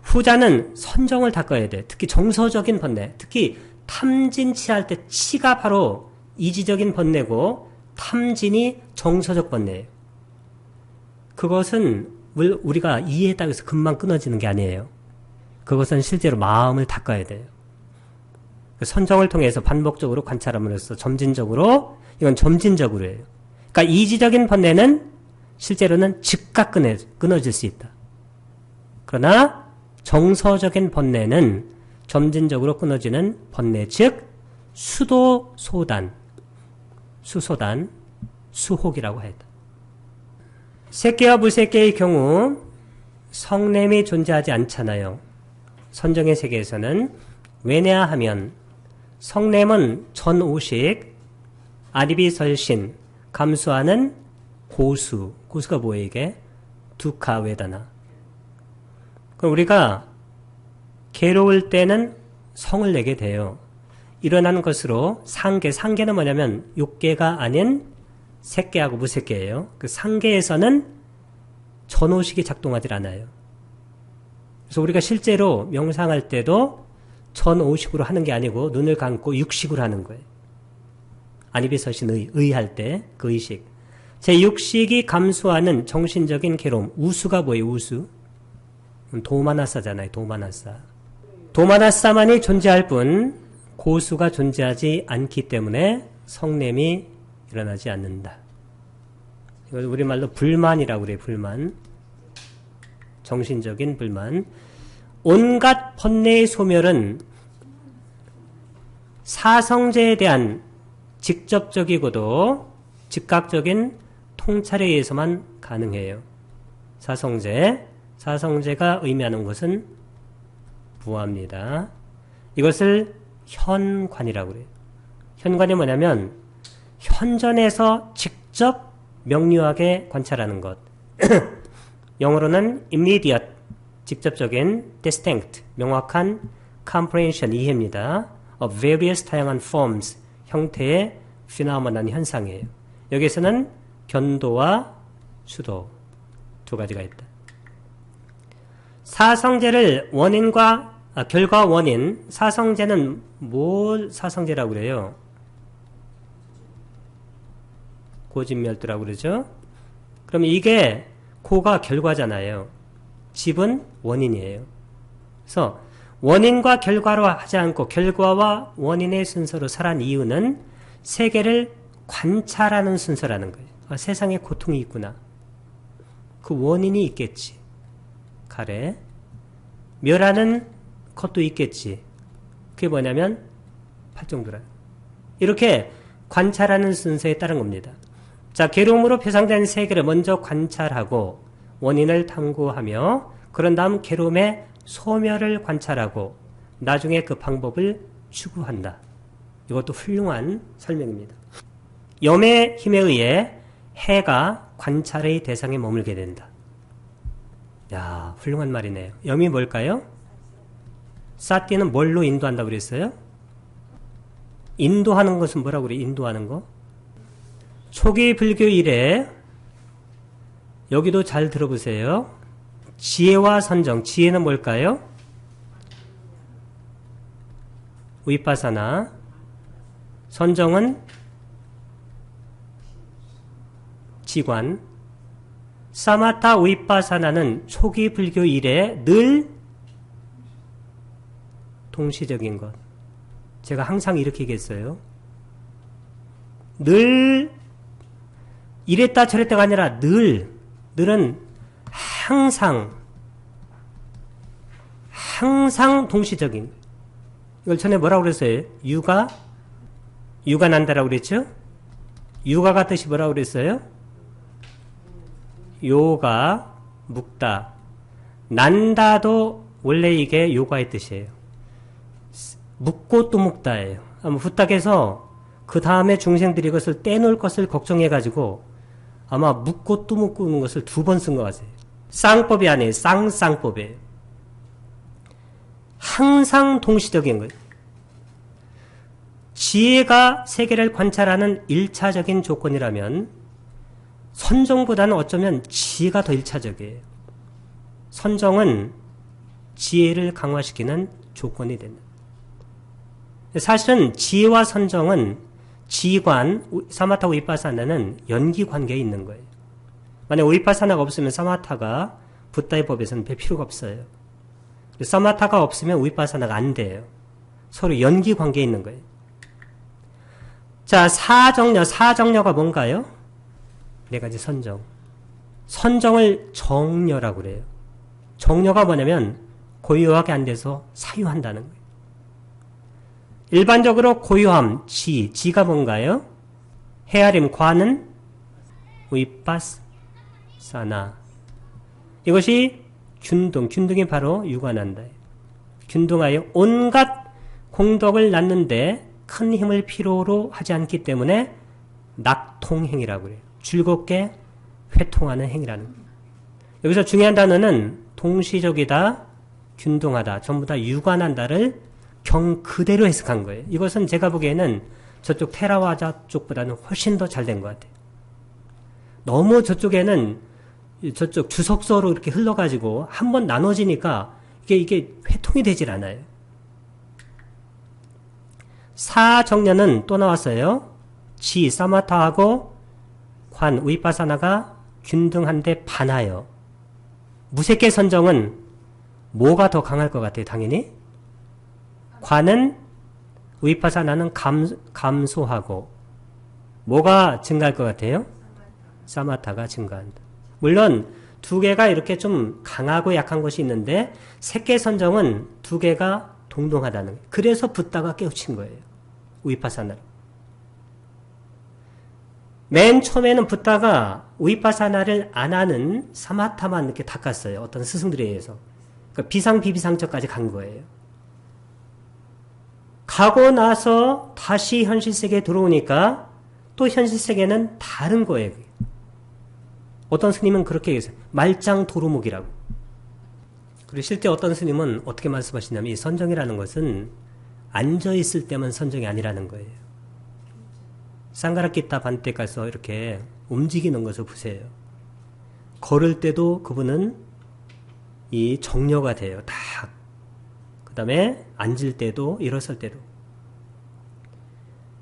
후자는 선정을 닦아야 돼. 특히 정서적인 번뇌, 특히 탐진치할 때 치가 바로 이지적인 번뇌고 탐진이 정서적 번뇌예요. 그것은 우리가 이해했다고 해서 금방 끊어지는 게 아니에요. 그것은 실제로 마음을 닦아야 돼요. 선정을 통해서 반복적으로 관찰함으로써 점진적으로, 이건 점진적으로 해요. 그러니까 이지적인 번뇌는 실제로는 즉각 끊어질 수 있다. 그러나 정서적인 번뇌는 점진적으로 끊어지는 번뇌, 즉 수도소단, 수소단, 수혹이라고 했다. 색계와 무색계의 경우 성냄이 존재하지 않잖아요. 선정의 세계에서는. 왜냐하면 성냄은 전오식, 아리비설신, 감수하는 고수, 고수가 뭐예요 이게? 두카 웨다나. 그럼 우리가 괴로울 때는 성을 내게 돼요. 일어나는 것으로 상계, 상계는 뭐냐면 육계가 아닌 색계하고 무색계예요. 그 상계에서는 전오식이 작동하지 않아요. 그래서 우리가 실제로 명상할 때도 전오식으로 하는 게 아니고 눈을 감고 육식으로 하는 거예요. 아니비서신 의할 때 그 의식. 제6식이 감수하는 정신적인 괴로움. 우수가 뭐예요? 우수. 도마나사잖아요. 도마나사. 도마나사만이 존재할 뿐 고수가 존재하지 않기 때문에 성냄이 일어나지 않는다. 이걸 우리말로 불만이라고 그래요. 불만. 정신적인 불만. 온갖 번뇌의 소멸은 사성제에 대한 직접적이고도 즉각적인 통찰에 의해서만 가능해요. 사성제가 의미하는 것은 무아입니다. 이것을 현관이라고 그래요. 현관이 뭐냐면 현전에서 직접 명료하게 관찰하는 것. 영어로는 immediate, 직접적인, distinct, 명확한 comprehension, 이해입니다. of various 다양한 forms, 형태의 phenomenon, 현상이에요. 여기서는 견도와 수도 두 가지가 있다. 사성제를 결과 원인, 사성제는 뭘 사성제라고 그래요? 고진멸두라고 그러죠? 그럼 이게 고가 결과잖아요. 집은 원인이에요. 그래서 원인과 결과로 하지 않고 결과와 원인의 순서로 살아난 이유는 세계를 관찰하는 순서라는 거예요. 세상에 고통이 있구나. 그 원인이 있겠지. 가래. 멸하는 것도 있겠지. 그게 뭐냐면 팔정두라. 이렇게 관찰하는 순서에 따른 겁니다. 자, 괴로움으로 표상된 세계를 먼저 관찰하고 원인을 탐구하며 그런 다음 괴로움의 소멸을 관찰하고 나중에 그 방법을 추구한다. 이것도 훌륭한 설명입니다. 염의 힘에 의해 해가 관찰의 대상에 머물게 된다. 야, 훌륭한 말이네요. 염이 뭘까요? 사티는 뭘로 인도한다고 그랬어요? 인도하는 것은 뭐라고 그래? 인도하는 거? 초기 불교 이래 여기도 잘 들어보세요. 지혜와 선정. 지혜는 뭘까요? 위파사나. 선정은 지관. 사마타 위파사나는 초기 불교 이래 늘 동시적인 것. 제가 항상 이렇게 얘기했어요. 늘 이랬다 저랬다가 아니라 늘은 항상 동시적인. 이걸 전에 뭐라고 그랬어요? 유가 난다라고 그랬죠? 유가가 뜻이 뭐라고 그랬어요? 요가 묵다. 난다도 원래 이게 요가의 뜻이에요. 묵고 또 묵다예요. 아마 부탁해서 그 다음에 중생들이 이것을 떼놓을 것을 걱정해가지고 아마 묵고 또 묵고는 것을 2번 쓴 것 같아요. 쌍법이 아니에요. 쌍법이에요. 항상 동시적인 거예요. 지혜가 세계를 관찰하는 1차적인 조건이라면 선정보다는 어쩌면 지혜가 더 1차적이에요. 선정은 지혜를 강화시키는 조건이 됩니다. 사실은 지혜와 선정은 지관, 사마타 위파사나는 연기 관계에 있는 거예요. 만약 위파사나가 없으면 사마타가 붓다의 법에서는 별 필요가 없어요. 사마타가 없으면 위파사나가 안 돼요. 서로 연기 관계에 있는 거예요. 자, 사정녀가 뭔가요? 4가지 선정. 선정을 정녀라고 그래요. 정녀가 뭐냐면 고요하게 안 돼서 사유한다는 거예요. 일반적으로 고요함, 지가 뭔가요? 헤아림, 과는 위파사나. 이것이 균등이 바로 유관한다. 균등하여 온갖 공덕을 낳는데 큰 힘을 필요로 하지 않기 때문에 낙통행이라고 그래요. 즐겁게 회통하는 행위라는 거예요. 여기서 중요한 단어는 동시적이다, 균등하다, 전부 다 유관한다를 경 그대로 해석한 거예요. 이것은 제가 보기에는 저쪽 테라와자 쪽보다는 훨씬 더 잘 된 것 같아요. 너무 저쪽에는 저쪽 주석서로 이렇게 흘러가지고 한번 나눠지니까 이게 회통이 되질 않아요. 사정년은 또 나왔어요. 지, 사마타하고 관, 위파사나가 균등한데 반하여. 무색계 선정은 뭐가 더 강할 것 같아요? 당연히 관은 위파사나는 감소하고 뭐가 증가할 것 같아요? 사마타가 증가한다. 물론 2개가 이렇게 좀 강하고 약한 것이 있는데 색계 선정은 2개가 동등하다는 거예요. 그래서 붓다가 깨우친 거예요. 위파사나를. 맨 처음에는 붓다가 위파사나를 안 하는 사마타만 이렇게 닦았어요. 어떤 스승들에 의해서. 그러니까 비상비비상처까지 간 거예요. 가고 나서 다시 현실세계에 들어오니까 또 현실세계는 다른 거예요. 어떤 스님은 그렇게 얘기했어요. 말짱도루묵이라고. 그리고 실제 어떤 스님은 어떻게 말씀하시냐면 이 선정이라는 것은 앉아있을 때만 선정이 아니라는 거예요. 상가라키타 반때 가서 이렇게 움직이는 것을 보세요. 걸을 때도 그분은 이 정려가 돼요. 딱. 그 다음에 앉을 때도 일어설 때도.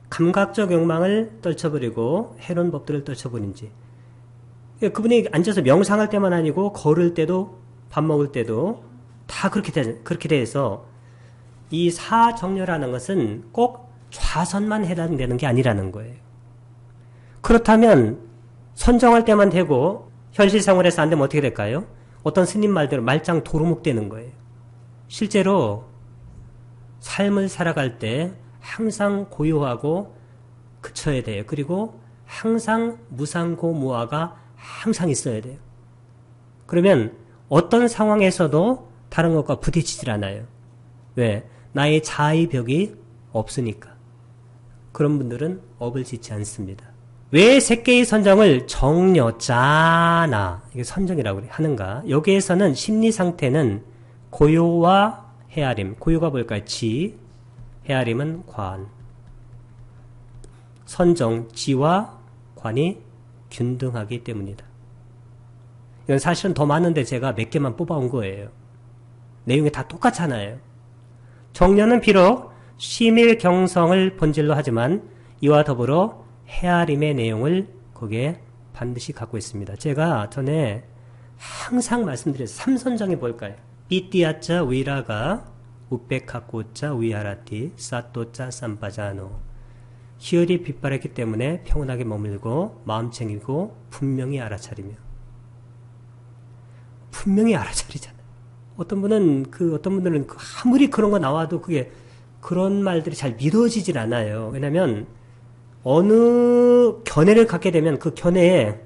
감각적 욕망을 떨쳐버리고 해로운 법들을 떨쳐버린지. 그분이 앉아서 명상할 때만 아니고 걸을 때도 밥 먹을 때도 다 그렇게 돼서 이 사정려라는 것은 꼭 좌선만 해당되는 게 아니라는 거예요. 그렇다면 선정할 때만 되고 현실생활에서 안 되면 어떻게 될까요? 어떤 스님 말대로 말짱 도루묵 되는 거예요. 실제로 삶을 살아갈 때 항상 고요하고 그쳐야 돼요. 그리고 항상 무상고무아가 항상 있어야 돼요. 그러면 어떤 상황에서도 다른 것과 부딪히질 않아요. 왜? 나의 자의 벽이 없으니까. 그런 분들은 업을 짓지 않습니다. 왜 색계의 선정을 정려, 짜나, 이게 선정이라고 하는가? 여기에서는 심리 상태는 고요와 헤아림. 고유가 뭘까요? 지. 헤아림은 관. 선정. 지와 관이 균등하기 때문이다. 이건 사실은 더 많은데 제가 몇 개만 뽑아온 거예요. 내용이 다 똑같잖아요. 정년은 비록 심일경성을 본질로 하지만 이와 더불어 헤아림의 내용을 거기에 반드시 갖고 있습니다. 제가 전에 항상 말씀드렸어요. 삼선정이 뭘까요? 삐띠아자 위라가 우백하고자 위아라티 사또자 삼바자노. 희열이 빗발했기 때문에 평온하게 머물고 마음 챙기고 분명히 알아차리며. 분명히 알아차리잖아요. 어떤 분들은 아무리 그런 거 나와도 그게 그런 말들이 잘 믿어지질 않아요. 왜냐면 어느 견해를 갖게 되면 그 견해에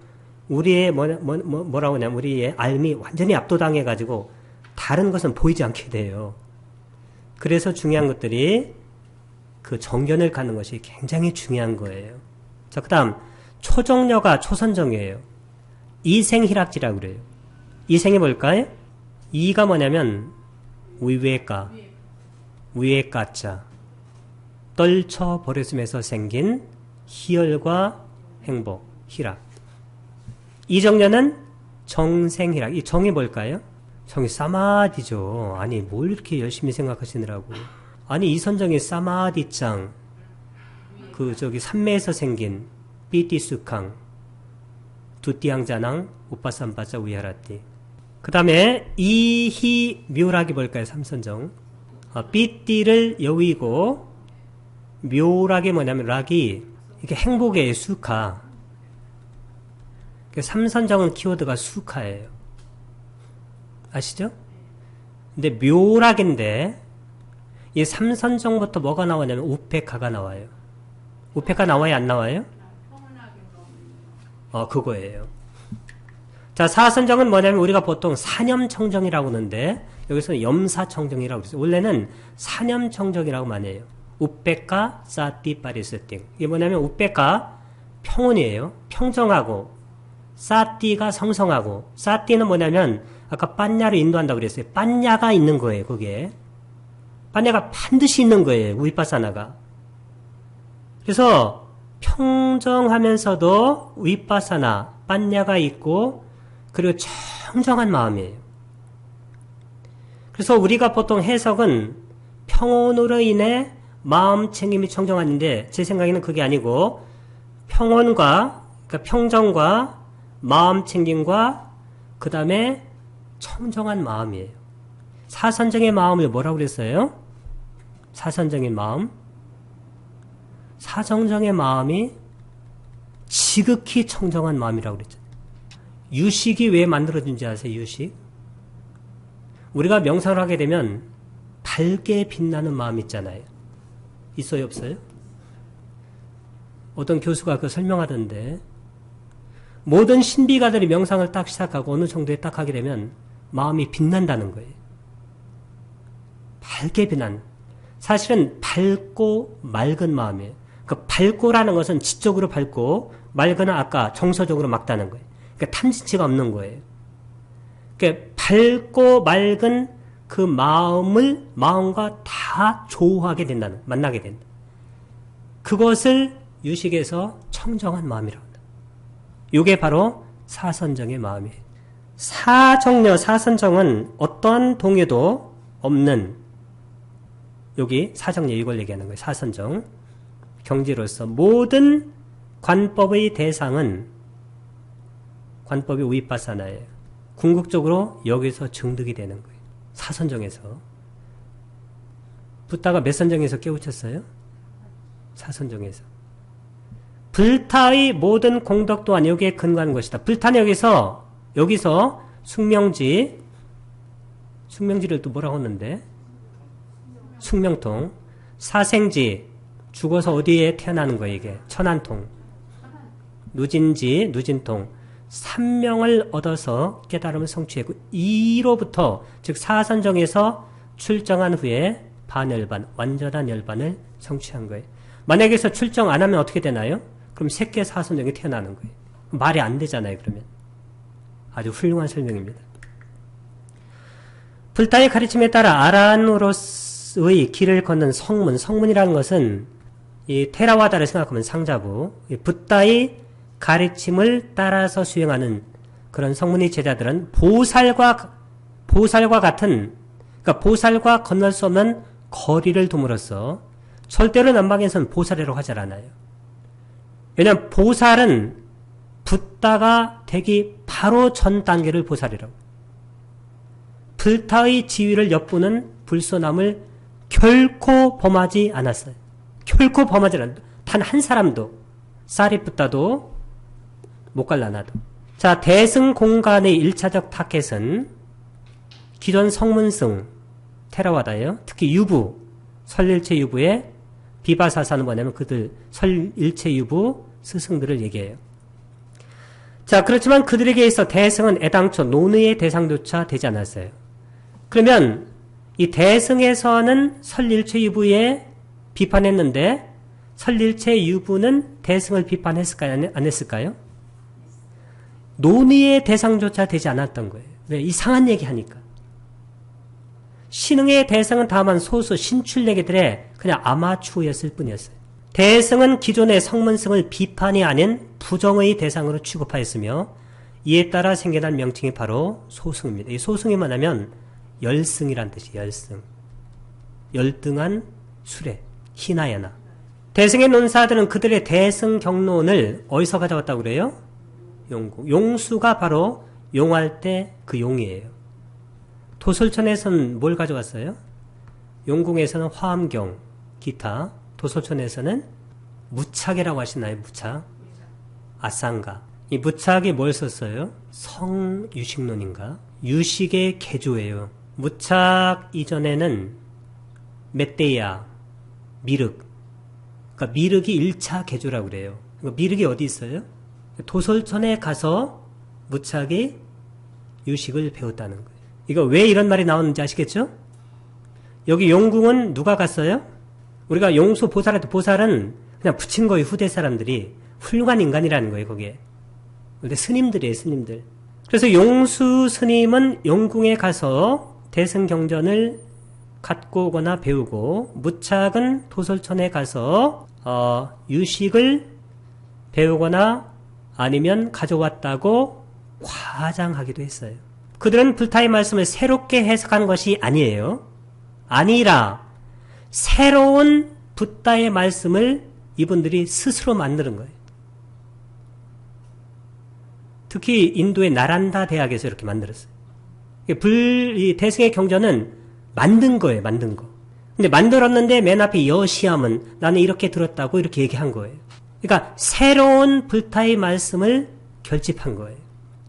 우리의 뭐라고 하냐면 우리의 알미 완전히 압도당해가지고 다른 것은 보이지 않게 돼요. 그래서 중요한 것들이 그 정견을 갖는 것이 굉장히 중요한 거예요. 자, 그 다음 초정녀가 초선정이에요. 이생희락지라고 그래요. 이생이 뭘까요? 이가 뭐냐면 위외가, 위외가자, 떨쳐버렸음에서 생긴 희열과 행복, 희락. 이정녀는 정생희락. 이 정이 뭘까요? 정이 사마디죠. 아니 뭘 이렇게 열심히 생각하시느라고. 아니 이선정이 사마디짱, 산매에서 생긴 삐띠수캉, 두띠양자낭, 우빠삼바자 위하라띠. 그 다음에 이희묘락이 뭘까요? 삼선정. 삐띠를 여위고 묘락이 뭐냐면 락이 이게 행복의 수카. 삼선정은 키워드가 수카예요. 아시죠? 근데 묘락인데 이 삼선정부터 뭐가 나오냐면 우페카가 나와요. 우페카 나와요? 안 나와요? 그거예요. 자, 사선정은 뭐냐면 우리가 보통 사념청정이라고 하는데 여기서는 염사청정이라고 그랬어요. 원래는 사념청정이라고 많이 해요. 우페카 사띠 파리스팅. 이게 뭐냐면 우페카 평온이에요. 평정하고 사띠가 성성하고. 사띠는 뭐냐면 아까 빤냐를 인도한다고 그랬어요. 빤냐가 있는 거예요. 거기에 빤냐가 반드시 있는 거예요. 위파사나가. 그래서 평정하면서도 위파사나 빤냐가 있고 그리고 청정한 마음이에요. 그래서 우리가 보통 해석은 평온으로 인해 마음 챙김이 청정하는데 제 생각에는 그게 아니고 평온과 그러니까 평정과 마음 챙김과 그 다음에 청정한 마음이에요. 사선정의 마음을 뭐라고 그랬어요? 사선정의 마음. 사정정의 마음이 지극히 청정한 마음이라고 그랬죠. 유식이 왜 만들어진지 아세요? 유식. 우리가 명상을 하게 되면 밝게 빛나는 마음 있잖아요. 있어요? 없어요? 어떤 교수가 그거 설명하던데 모든 신비가들이 명상을 딱 시작하고 어느 정도에 딱 하게 되면 마음이 빛난다는 거예요. 밝게 빛난. 사실은 밝고 맑은 마음이에요. 그 밝고라는 것은 지적으로 밝고 맑은 아까 정서적으로 맑다는 거예요. 그러니까 탐진치가 없는 거예요. 그러니까 밝고 맑은 그 마음과 다 조우하게 된다는, 만나게 된다. 그것을 유식에서 청정한 마음이라고 한다. 이게 바로 사선정의 마음이에요. 사정녀, 사선정은 어떠한 동요도 없는, 여기 사정녀 이걸 얘기하는 거예요. 사선정. 경지로서 모든 관법의 대상은 관법이 위파사나예요. 궁극적으로 여기서 증득이 되는 거예요. 사선정에서. 붓다가 몇 선정에서 깨우쳤어요? 사선정에서. 불타의 모든 공덕 또한 여기에 근거하는 것이다. 불타는 여기서 숙명지를 또 뭐라고 하는데? 숙명통. 사생지, 죽어서 어디에 태어나는 거예요, 이게? 천안통. 누진지, 누진통. 삼명을 얻어서 깨달음을 성취했고, 이로부터, 즉, 사선정에서 출정한 후에 반열반, 완전한 열반을 성취한 거예요. 만약에 여기서 출정 안 하면 어떻게 되나요? 그럼 새끼 사선정이 태어나는 거예요. 말이 안 되잖아요, 그러면. 아주 훌륭한 설명입니다. 불타의 가르침에 따라 아란으로서의 길을 걷는 성문, 성문이라는 것은 이 테라와다를 생각하면 상자고, 붓다의 가르침을 따라서 수행하는 그런 성문의 제자들은 보살과 같은, 그러니까 보살과 건널 수 없는 거리를 둠으로써 절대로 남방에서는 보살이라고 하지 않아요. 왜냐하면 보살은 붓다가 되기 바로 전 단계를 보살이라고. 불타의 지위를 엿보는 불소남을 결코 범하지 않았어요. 결코 범하지 않았어요. 단 한 사람도, 사리붓다도 못 갈라놔도. 자, 대승 공간의 1차적 타켓은 기존 성문승, 테라와다예요. 특히 유부, 설일체 유부의 비바사사는 뭐냐면 그들 설일체 유부 스승들을 얘기해요. 자, 그렇지만 그들에게 있어 대승은 애당초 논의의 대상조차 되지 않았어요. 그러면 이 대승에서는 설일체 유부에 비판했는데 설일체 유부는 대승을 비판했을까요? 안 했을까요? 논의의 대상조차 되지 않았던 거예요. 왜? 이상한 얘기 하니까. 신흥의 대승은 다만 소수 신출내기들의 그냥 아마추어였을 뿐이었어요. 대승은 기존의 성문승을 비판이 아닌 부정의 대상으로 취급하였으며 이에 따라 생겨난 명칭이 바로 소승입니다. 이 소승이 뭐냐면 열승이란 뜻이에요. 열승. 열등한 수레, 희나야나. 대승의 논사들은 그들의 대승 경론을 어디서 가져왔다고 그래요? 용궁. 용수가 바로 용할 때 그 용이에요. 도솔천에서는 뭘 가져왔어요? 용궁에서는 화엄경, 기타. 도솔천에서는 무착이라고 하시나요? 무착. 아상가. 이 무착이 뭘 썼어요? 성유식론인가? 유식의 개조예요. 무착 이전에는 멧데야, 미륵. 그러니까 미륵이 1차 개조라고 그래요. 그러니까 미륵이 어디 있어요? 도솔천에 가서 무착이 유식을 배웠다는 거예요. 이거 왜 이런 말이 나오는지 아시겠죠? 여기 용궁은 누가 갔어요? 우리가 용수 보살한테 보살은 그냥 붙인 거예요. 후대 사람들이. 훌륭한 인간이라는 거예요. 거기에. 근데 스님들이에요. 스님들. 그래서 용수 스님은 용궁에 가서 대승경전을 갖고 오거나 배우고 무착은 도솔천에 가서 유식을 배우거나 아니면 가져왔다고 과장하기도 했어요. 그들은 불타의 말씀을 새롭게 해석한 것이 아니에요. 아니라 새로운 붓다의 말씀을 이분들이 스스로 만드는 거예요. 특히 인도의 나란다 대학에서 이렇게 만들었어요. 이 대승의 경전은 만든 거예요. 만든 거. 근데 만들었는데 맨 앞에 여시함은 나는 이렇게 들었다고 이렇게 얘기한 거예요. 그러니까 새로운 불타의 말씀을 결집한 거예요.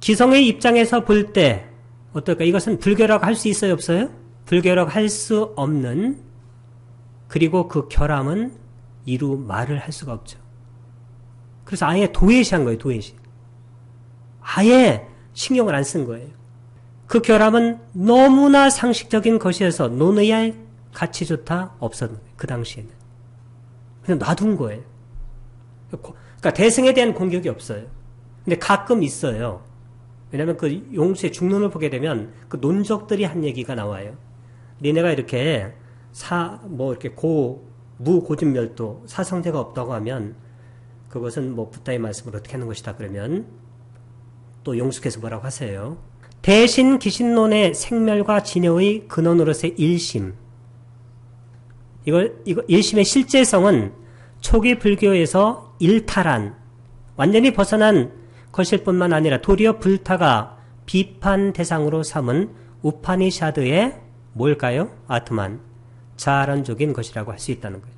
기성의 입장에서 볼 때 어떨까? 이것은 불교라고 할 수 있어요? 없어요? 불교라고 할 수 없는, 그리고 그 결함은 이루 말을 할 수가 없죠. 그래서 아예 도외시한 거예요. 도외시. 아예 신경을 안 쓴 거예요. 그 결함은 너무나 상식적인 것이어서 논의할 가치조차 없었는 거예요. 그 당시에는. 그냥 놔둔 거예요. 그러니까 대승에 대한 공격이 없어요. 근데 가끔 있어요. 왜냐면 그 용수의 중론을 보게 되면 그 논적들이 한 얘기가 나와요. 니네가 이렇게 이렇게 무고진멸도 사성제가 없다고 하면 그것은 뭐 붓다의 말씀을 어떻게 하는 것이다 그러면 또 용수께서 뭐라고 하세요? 대신 기신론의 생멸과 진여의 근원으로서의 일심. 이거 일심의 실제성은 초기 불교에서 일탈한, 완전히 벗어난 것일 뿐만 아니라 도리어 불타가 비판 대상으로 삼은 우파니샤드의 뭘까요? 아트만. 자아론적인 것이라고 할 수 있다는 거예요.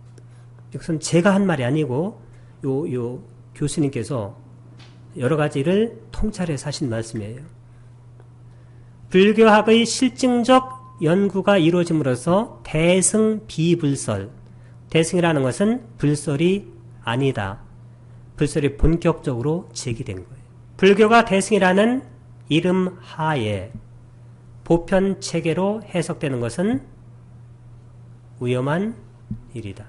이것은 제가 한 말이 아니고 요 교수님께서 여러 가지를 통찰해서 하신 말씀이에요. 불교학의 실증적 연구가 이루어짐으로써 대승 비불설. 대승이라는 것은 불설이 아니다. 불설이 본격적으로 제기된 거예요. 불교가 대승이라는 이름 하에 보편 체계로 해석되는 것은 위험한 일이다.